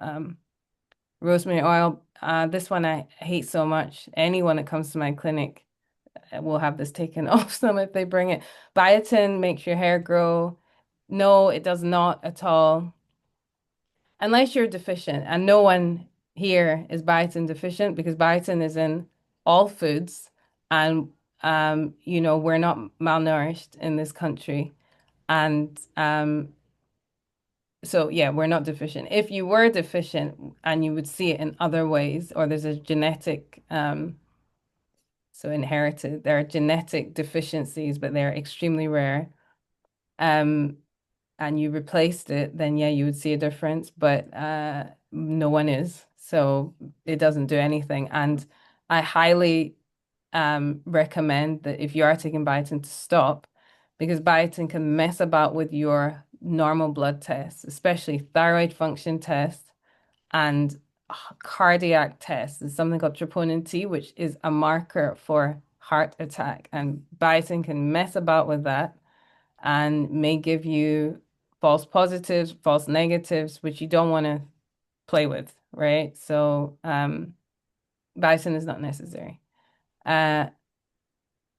rosemary oil. This one I hate so much. Anyone that comes to my clinic will have this taken off them if they bring it. Biotin makes your hair grow. No, it does not at all. Unless you're deficient, and no one here is biotin deficient because biotin is in all foods, and we're not malnourished in this country, and So yeah, we're not deficient. If you were deficient and you would see it in other ways, or there's a genetic, so inherited, there are genetic deficiencies, but they're extremely rare. And you replaced it, then yeah, you would see a difference, but no one is. So it doesn't do anything. And I highly recommend that if you are taking biotin to stop, because biotin can mess about with your normal blood tests, especially thyroid function tests and cardiac tests. There's something called troponin T, which is a marker for heart attack, and biotin can mess about with that and may give you false positives, false negatives, which you don't want to play with, right? So biotin is not necessary.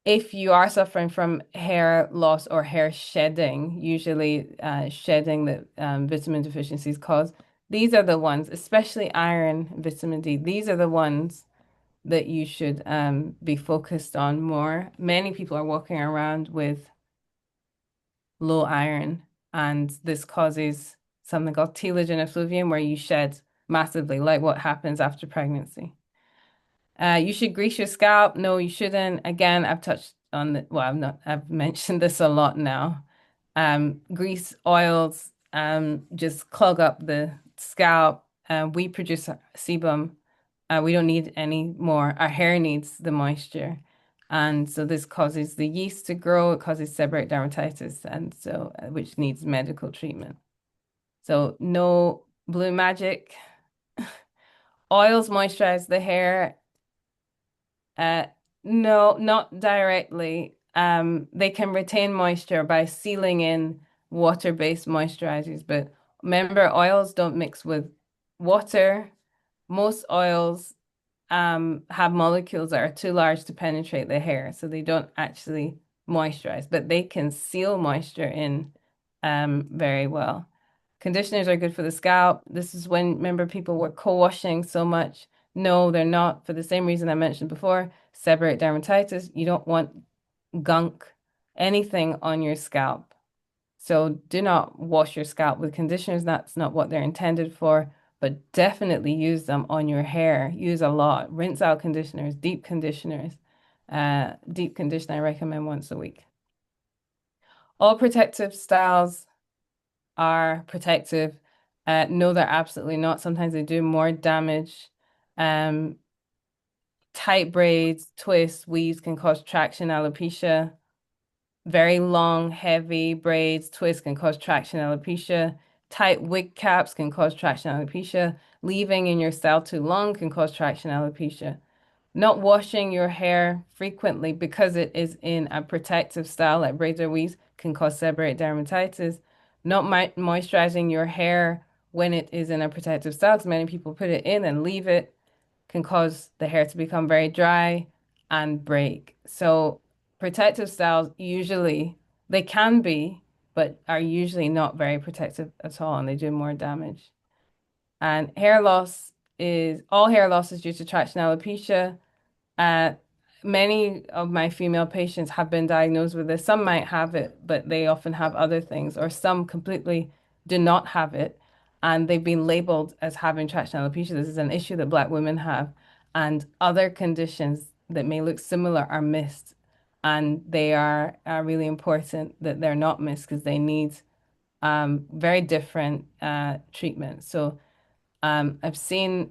If you are suffering from hair loss or hair shedding, usually shedding that vitamin deficiencies cause, these are the ones, especially iron, vitamin D, these are the ones that you should be focused on more. Many people are walking around with low iron, and this causes something called telogen effluvium, where you shed massively, like what happens after pregnancy. You should grease your scalp. No, you shouldn't. Again, I've touched on the, well, I've mentioned this a lot now. Grease oils just clog up the scalp. We produce sebum. We don't need any more. Our hair needs the moisture. And so this causes the yeast to grow. It causes seborrheic dermatitis, and so which needs medical treatment. So no blue magic. Oils moisturize the hair. No, not directly. They can retain moisture by sealing in water-based moisturizers, but remember, oils don't mix with water. Most oils have molecules that are too large to penetrate the hair, so they don't actually moisturize, but they can seal moisture in very well. Conditioners are good for the scalp. This is when, remember, people were co-washing so much. No, they're not, for the same reason I mentioned before, seborrheic dermatitis. You don't want gunk, anything on your scalp. So do not wash your scalp with conditioners. That's not what they're intended for, but definitely use them on your hair. Use a lot. Rinse out conditioners, deep conditioners. Deep conditioner I recommend once a week. All protective styles are protective. No, they're absolutely not. Sometimes they do more damage. Tight braids, twists, weaves can cause traction alopecia. Very long, heavy braids, twists can cause traction alopecia. Tight wig caps can cause traction alopecia. Leaving in your style too long can cause traction alopecia. Not washing your hair frequently because it is in a protective style like braids or weaves can cause seborrheic dermatitis. Not moisturizing your hair when it is in a protective style, because many people put it in and leave it, can cause the hair to become very dry and break. So protective styles usually, they can be, but are usually not very protective at all, and they do more damage. And all hair loss is due to traction alopecia. Uh, Many of my female patients have been diagnosed with this. Some might have it, but they often have other things, or some completely do not have it, and they've been labeled as having traction alopecia. This is an issue that Black women have, and other conditions that may look similar are missed, and they are really important that they're not missed because they need very different treatment. So I've seen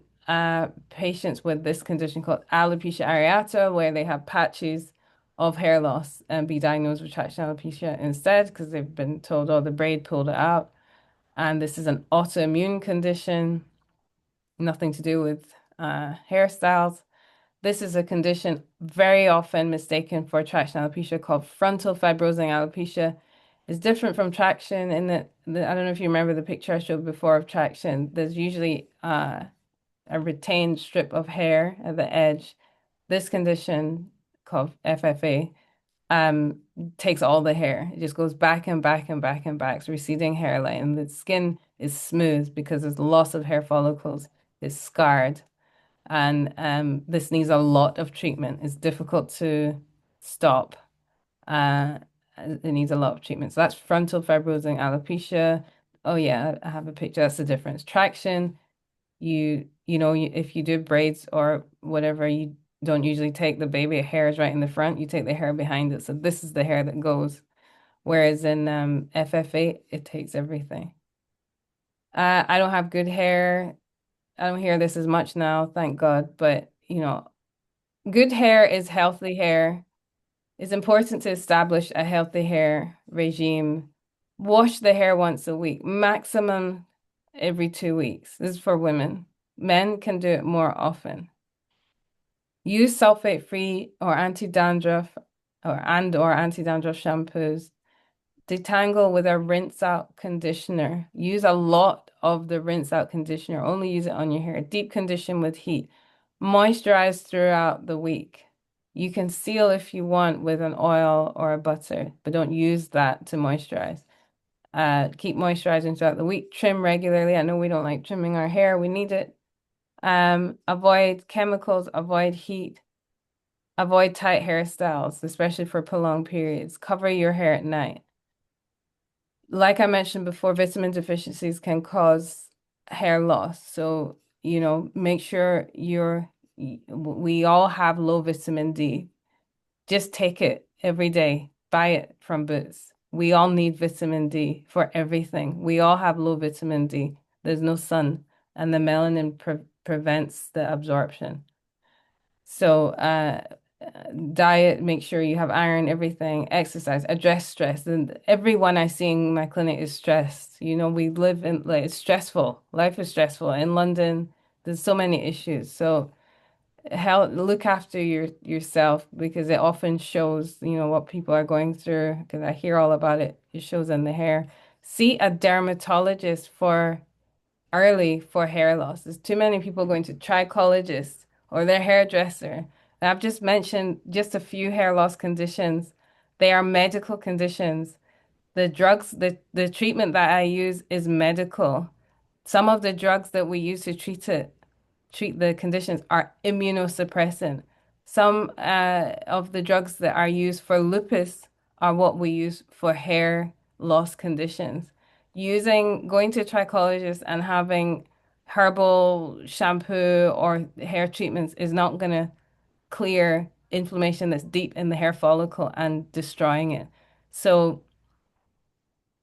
patients with this condition called alopecia areata, where they have patches of hair loss and be diagnosed with traction alopecia instead because they've been told, oh, the braid pulled it out. And this is an autoimmune condition, nothing to do with hairstyles. This is a condition very often mistaken for traction alopecia called frontal fibrosing alopecia. It's different from traction in that, I don't know if you remember the picture I showed before of traction. There's usually a retained strip of hair at the edge. This condition called FFA takes all the hair. It just goes back and back and back and back. It's receding hairline. And the skin is smooth because there's loss of hair follicles. It's scarred. And this needs a lot of treatment. It's difficult to stop. It needs a lot of treatment. So that's frontal fibrosing alopecia. Oh yeah, I have a picture. That's the difference. Traction, if you do braids or whatever, you don't usually take the baby hairs right in the front. You take the hair behind it. So this is the hair that goes. Whereas in FFA, it takes everything. I don't have good hair. I don't hear this as much now, thank God. But good hair is healthy hair. It's important to establish a healthy hair regime. Wash the hair once a week, maximum every 2 weeks. This is for women. Men can do it more often. Use sulfate-free or anti-dandruff or anti-dandruff shampoos. Detangle with a rinse out conditioner. Use a lot of the rinse out conditioner. Only use it on your hair. Deep condition with heat. Moisturize throughout the week. You can seal if you want with an oil or a butter, but don't use that to moisturize. Keep moisturizing throughout the week. Trim regularly. I know we don't like trimming our hair. We need it. Avoid chemicals, avoid heat, avoid tight hairstyles, especially for prolonged periods. Cover your hair at night. Like I mentioned before, vitamin deficiencies can cause hair loss. So, make sure we all have low vitamin D. Just take it every day. Buy it from Boots. We all need vitamin D for everything. We all have low vitamin D. There's no sun, and the melanin prevents the absorption. So, diet, make sure you have iron, everything, exercise, address stress. And everyone I see in my clinic is stressed. We live in, like, it's stressful. Life is stressful. In London, there's so many issues. So, look after yourself because it often shows, what people are going through because I hear all about it. It shows in the hair. See a dermatologist early for hair loss. There's too many people going to trichologists or their hairdresser. And I've just mentioned just a few hair loss conditions. They are medical conditions. The drugs, the treatment that I use is medical. Some of the drugs that we use to treat the conditions are immunosuppressant. Some of the drugs that are used for lupus are what we use for hair loss conditions. Going to a trichologist and having herbal shampoo or hair treatments is not going to clear inflammation that's deep in the hair follicle and destroying it. So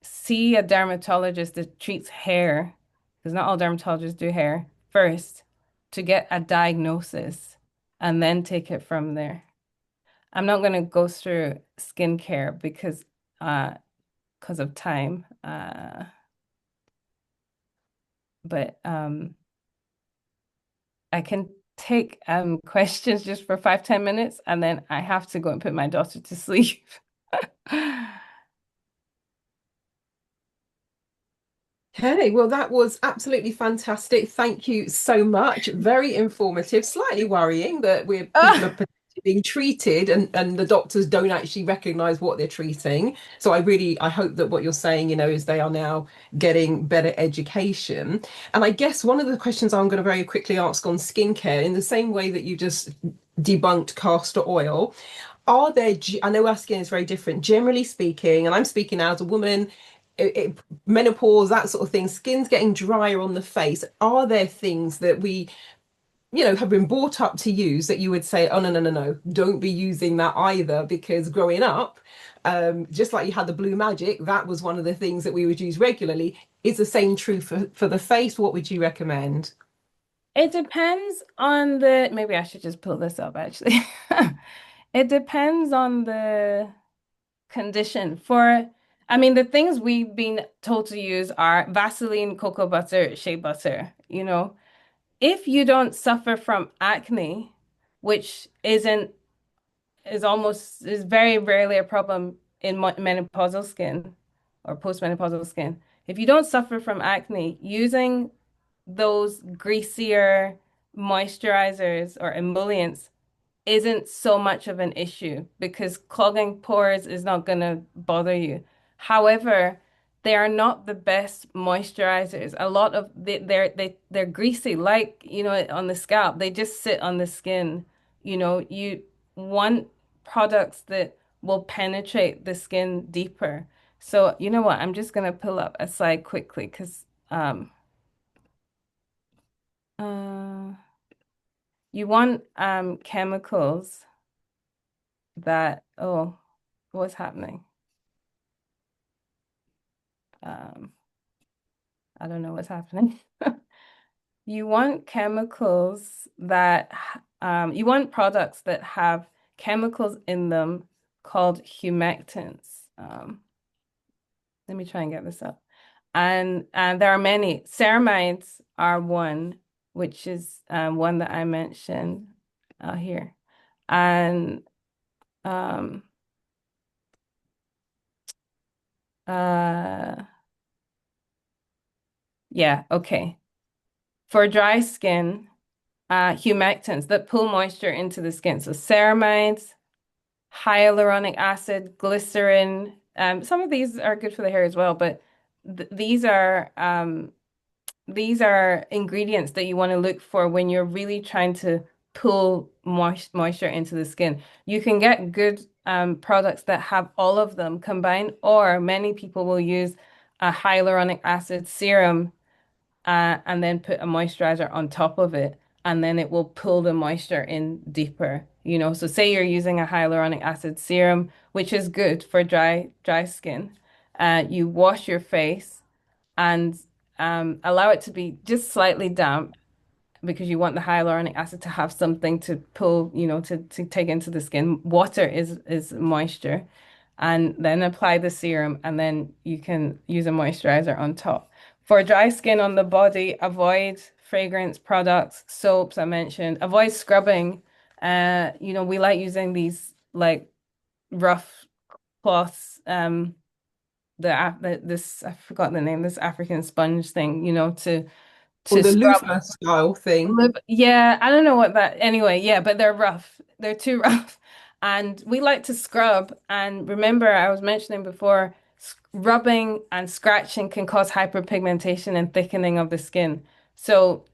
see a dermatologist that treats hair, because not all dermatologists do hair, first to get a diagnosis and then take it from there. I'm not going to go through skincare because of time. But I can take questions just for 5-10 minutes and then I have to go and put my daughter to sleep. Okay, well, that was absolutely fantastic. Thank you so much. Very informative. Slightly worrying that people are potentially being treated and the doctors don't actually recognize what they're treating. So I hope that what you're saying, is they are now getting better education. And I guess one of the questions I'm going to very quickly ask on skincare, in the same way that you just debunked castor oil, I know our skin is very different, generally speaking, and I'm speaking now as a woman, menopause, that sort of thing, skin's getting drier on the face. Are there things that we, have been brought up to use that you would say, oh, no, no, no, no, don't be using that either? Because growing up, just like you had the blue magic, that was one of the things that we would use regularly. Is the same true for the face? What would you recommend? It depends on maybe I should just pull this up actually. It depends on the condition. I mean, the things we've been told to use are Vaseline, cocoa butter, shea butter. If you don't suffer from acne, which is very rarely a problem in menopausal skin or postmenopausal skin. If you don't suffer from acne, using those greasier moisturizers or emollients isn't so much of an issue because clogging pores is not going to bother you. However, they are not the best moisturizers. A lot of they're greasy, like, on the scalp. They just sit on the skin. You want products that will penetrate the skin deeper. So you know what? I'm just gonna pull up a slide quickly because uh you want chemicals that what's happening? Um I don't know what's happening. You want chemicals that you want products that have chemicals in them called humectants. Let me try and get this up. And there are many. Ceramides are one, which is one that I mentioned here. And um, uh, yeah, okay. For dry skin, humectants that pull moisture into the skin. So ceramides, hyaluronic acid, glycerin. Some of these are good for the hair as well, but th these are ingredients that you want to look for when you're really trying to pull moisture into the skin. You can get good products that have all of them combined, or many people will use a hyaluronic acid serum and then put a moisturizer on top of it, and then it will pull the moisture in deeper. So say you're using a hyaluronic acid serum, which is good for dry skin. You wash your face and allow it to be just slightly damp because you want the hyaluronic acid to have something to pull, to take into the skin. Water is moisture, and then apply the serum, and then you can use a moisturizer on top. For dry skin on the body, avoid fragrance products, soaps I mentioned. Avoid scrubbing. We like using these like rough cloths. This I forgot the name, this African sponge thing, Or to the scrub. loofah style thing. Yeah, I don't know what that anyway, yeah, but they're rough. They're too rough. And we like to scrub. And remember, I was mentioning before, rubbing and scratching can cause hyperpigmentation and thickening of the skin. So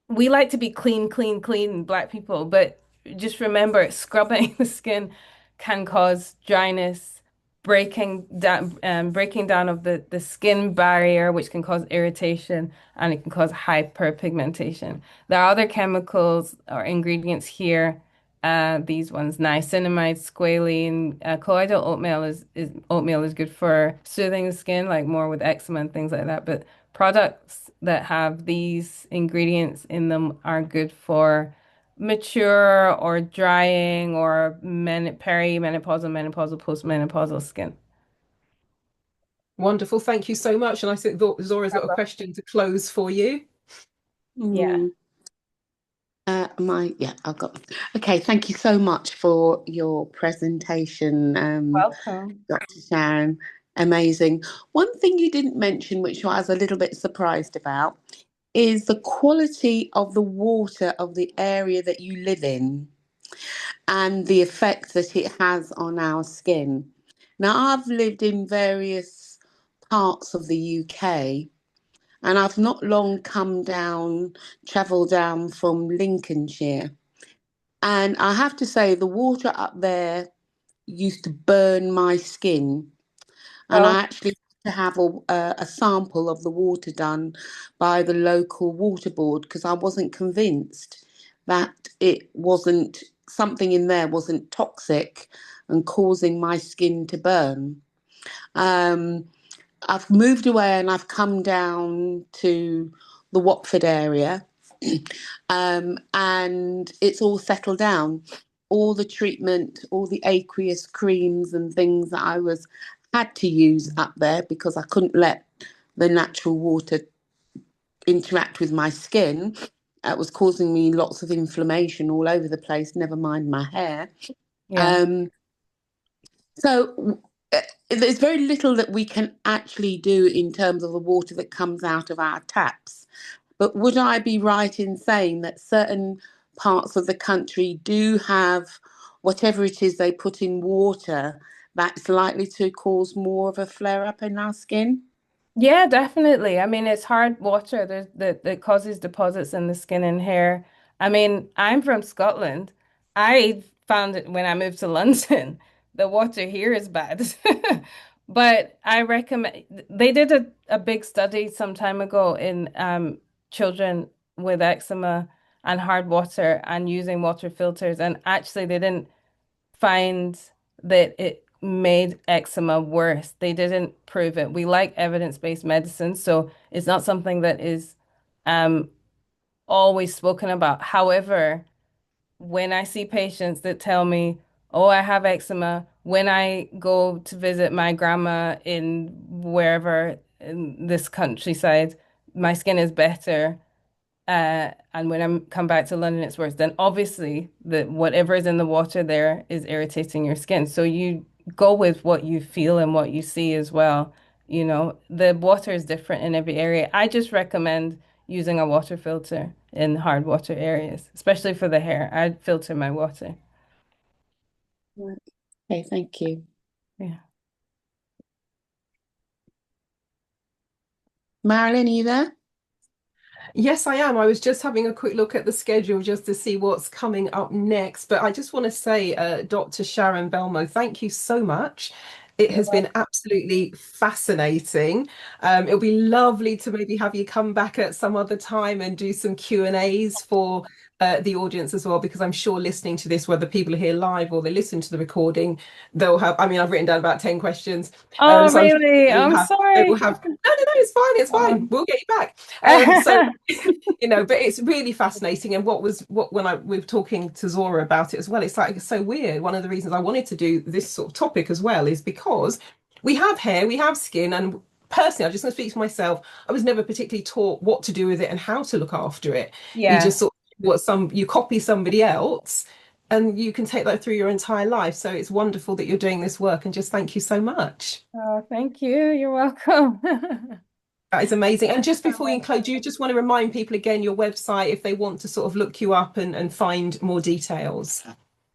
we like to be clean, clean, clean, black people, but just remember scrubbing the skin can cause dryness, breaking down of the skin barrier, which can cause irritation and it can cause hyperpigmentation. There are other chemicals or ingredients here. These ones, niacinamide, squalene, colloidal oatmeal is good for soothing the skin, like more with eczema and things like that. But products that have these ingredients in them are good for mature or drying or perimenopausal, menopausal, postmenopausal skin. Wonderful. Thank you so much. And I think Zora's got a question to close for you. Yeah. Mm. Yeah, I've got. Okay, thank you so much for your presentation, Welcome. Dr. Sharon. Amazing. One thing you didn't mention, which I was a little bit surprised about, is the quality of the water of the area that you live in and the effect that it has on our skin. Now, I've lived in various parts of the UK, and I've not long travelled down from Lincolnshire. And I have to say, the water up there used to burn my skin. And Oh, I actually had to have a sample of the water done by the local water board because I wasn't convinced that it wasn't something in there wasn't toxic and causing my skin to burn. Um, I've moved away and I've come down to the Watford area, and it's all settled down. All the treatment, all the aqueous creams and things that I was had to use up there because I couldn't let the natural water interact with my skin. It was causing me lots of inflammation all over the place, never mind my hair. yeah. Um, so there's very little that we can actually do in terms of the water that comes out of our taps. But would I be right in saying that certain parts of the country do have whatever it is they put in water that's likely to cause more of a flare up in our skin? Yeah, definitely. I mean, it's hard water that causes deposits in the skin and hair. I mean, I'm from Scotland. I found it when I moved to London. The water here is bad. But I recommend, they did a big study some time ago in children with eczema and hard water and using water filters. And actually, they didn't find that it made eczema worse. They didn't prove it. We like evidence-based medicine, so it's not something that is um, always spoken about. However, when I see patients that tell me, oh, I have eczema, when I go to visit my grandma in wherever in this countryside, my skin is better. And when I come back to London, it's worse. Then obviously, the whatever is in the water there is irritating your skin. So you go with what you feel and what you see as well. You know, the water is different in every area. I just recommend using a water filter in hard water areas, especially for the hair. I filter my water. Right. Okay, thank you. Yeah. Marilyn, are you there? Yes, I am. I was just having a quick look at the schedule just to see what's coming up next. But I just want to say, Dr. Sharon Belmo, thank you so much. It You're has been absolutely fascinating. It'll be lovely to maybe have you come back at some other time and do some Q&As for the audience as well, because I'm sure listening to this, whether people are here live or they listen to the recording, they'll have, I mean, I've written down about 10 questions. Oh, So I'm sure really? I'm they sorry. will have, no, no, no, it's fine, it's fine. Oh. We'll get you back. So but it's really fascinating. And what when we were talking to Zora about it as well, it's like it's so weird. One of the reasons I wanted to do this sort of topic as well is because we have hair, we have skin, and personally, I'm just going to speak for myself. I was never particularly taught what to do with it and how to look after it. You Yeah. just sort of you copy somebody else, and you can take that through your entire life. So it's wonderful that you're doing this work, and just thank you so much. Oh, thank you. You're welcome. That is amazing. And just before you close, you just want to remind people again your website if they want to sort of look you up and find more details.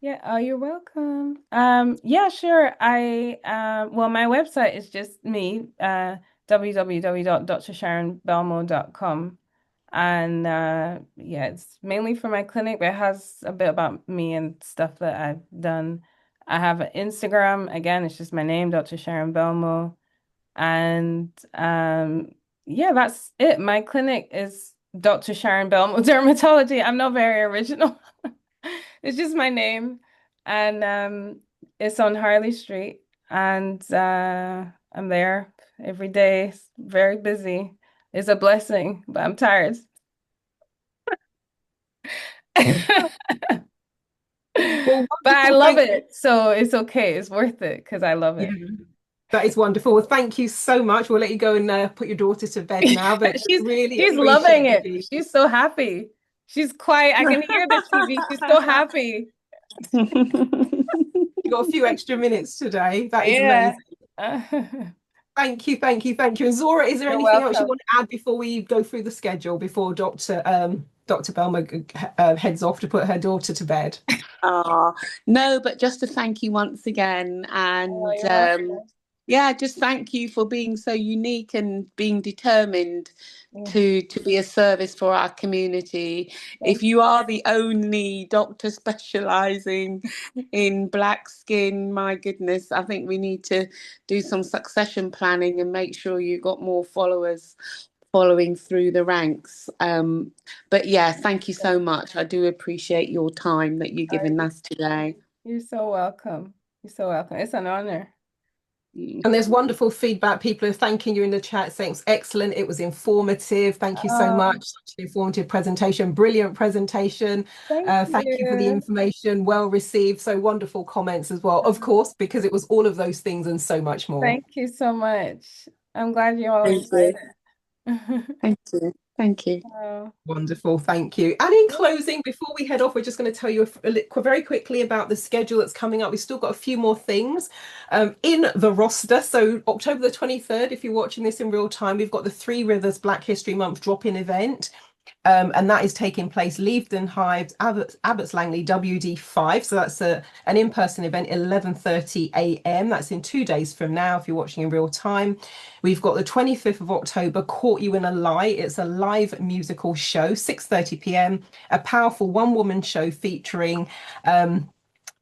Yeah, oh, you're welcome. Yeah, sure. Well, my website is just me, www.drsharonbelmo.com. And yeah, it's mainly for my clinic, but it has a bit about me and stuff that I've done. I have an Instagram, again, it's just my name, Dr. Sharon Belmo. And yeah, that's it. My clinic is Dr. Sharon Belmo Dermatology. I'm not very original. It's just my name. And it's on Harley Street. And I'm there every day. It's very busy. It's a blessing, but I'm tired. Well, But I wonderful. love Thank it. So it's okay. It's worth it because I love you. it. That is wonderful. Well, thank you so much. We'll let you go and put your daughter to bed now, but She's really she's loving appreciate you it. being. She's so happy. She's quiet. I can hear the TV. She's so happy. You got a few extra minutes today. That is Yeah. amazing. Thank you, thank you, thank you. And Zora, is there You're anything else you welcome. want to add before we go through the schedule, before Dr. Belmo heads off to put her daughter to bed? No, but just to thank you once again. Oh, And you're welcome. yeah, just thank you for being so unique and being determined Yeah, to be a service for our community. If thank you are the only doctor specializing in black skin, my goodness, I think we need to do some succession planning and make sure you've got more followers following through the ranks. But yeah, thank you so much. I do appreciate your time that you're giving you. us today. You're so welcome. You're so welcome. It's an honor. Mm. And there's wonderful feedback. People are thanking you in the chat, saying it's excellent. It was informative. Thank you so much. Oh, Such an informative presentation. Brilliant presentation. thank Thank you for the you. information. Well received. So wonderful comments as well. Of course, because it was all of those things and so much more. Thank you so much. I'm glad you all Thank you. enjoyed it. Thank you. Thank you. Oh, Wonderful, thank you. And in closing, before we head off, we're just going to tell you very quickly about the schedule that's coming up. We've still got a few more things in the roster. So October the 23rd, if you're watching this in real time, we've got the Three Rivers Black History Month drop-in event. And that is taking place Leavesden Hives, Abbots Langley, WD5. So that's an in-person event, 11:30 a.m. That's in 2 days from now, if you're watching in real time. We've got the 25th of October, Caught You in a Lie. It's a live musical show, 6:30 p.m. A powerful one-woman show featuring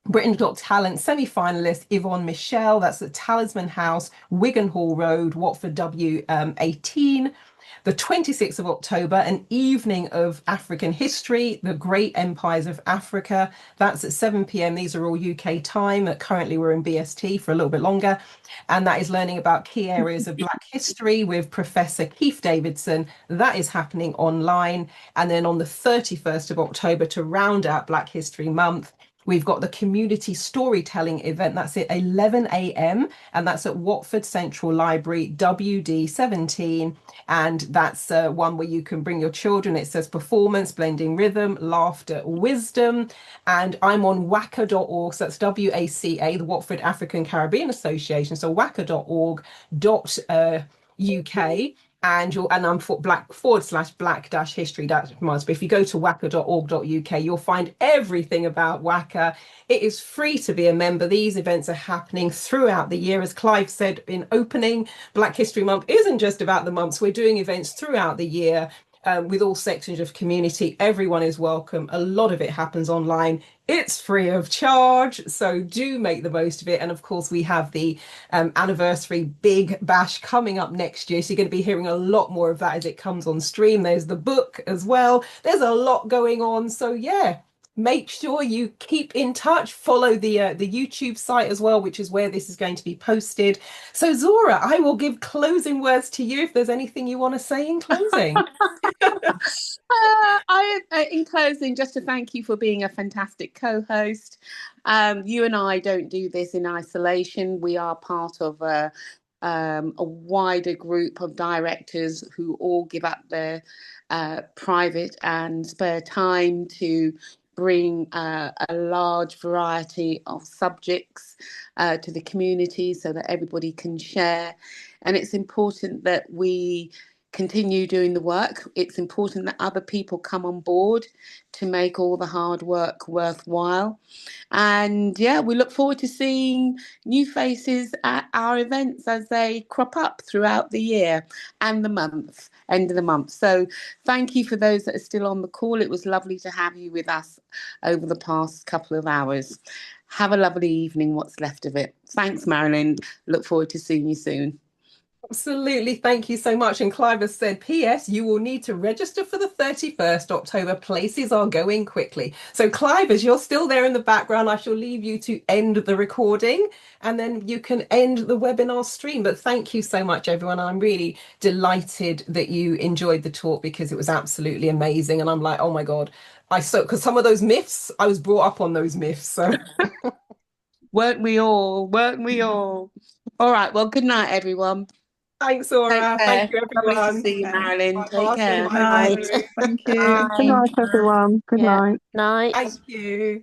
Britain's Got Talent semi-finalist Yvonne Michelle. That's at Talisman House, Wigan Hall Road, Watford W18. The 26th of October, an evening of African history, the great empires of Africa. That's at 7 p.m. These are all UK time. Currently, we're in BST for a little bit longer. And that is learning about key areas of Black history with Professor Keith Davidson. That is happening online. And then on the 31st of October, to round out Black History Month, we've got the community storytelling event. That's at 11 a.m. and that's at Watford Central Library, WD17. And that's one where you can bring your children. It says performance, blending rhythm, laughter, wisdom. And I'm on WACA.org. So that's WACA, the Watford African Caribbean Association. So WACA.org.uk. And I'm for black/black-history. That must be. If you go to waca.org.uk, you'll find everything about WACA. It is free to be a member. These events are happening throughout the year. As Clive said in opening, Black History Month isn't just about the months. We're doing events throughout the year. With all sections of community. Everyone is welcome. A lot of it happens online. It's free of charge, so do make the most of it. And of course, we have the anniversary big bash coming up next year. So you're going to be hearing a lot more of that as it comes on stream. There's the book as well. There's a lot going on. So yeah, make sure you keep in touch. Follow the YouTube site as well, which is where this is going to be posted. So Zora, I will give closing words to you if there's anything you want to say in closing. In closing, just to thank you for being a fantastic co-host. You and I don't do this in isolation. We are part of a wider group of directors who all give up their private and spare time to bring a large variety of subjects to the community so that everybody can share. And it's important that we continue doing the work. It's important that other people come on board to make all the hard work worthwhile. And yeah, we look forward to seeing new faces at our events as they crop up throughout the year and the month, end of the month. So thank you for those that are still on the call. It was lovely to have you with us over the past couple of hours. Have a lovely evening, what's left of it. Thanks, Marilyn. Look forward to seeing you soon. Absolutely. Thank you so much. And Clive has said, P.S. you will need to register for the 31st October. Places are going quickly. So Clive, as you're still there in the background, I shall leave you to end the recording and then you can end the webinar stream. But thank you so much, everyone. I'm really delighted that you enjoyed the talk because it was absolutely amazing. And I'm like, oh my God, because some of those myths, I was brought up on those myths. So weren't we all? All right. Well, good night, everyone. Thanks, Zora. Thank you, everyone. Lovely to see you, Marilyn. Bye, Take Martin. care. Bye, Thank you. Bye. Good night, everyone. Good night. Night. Thank you.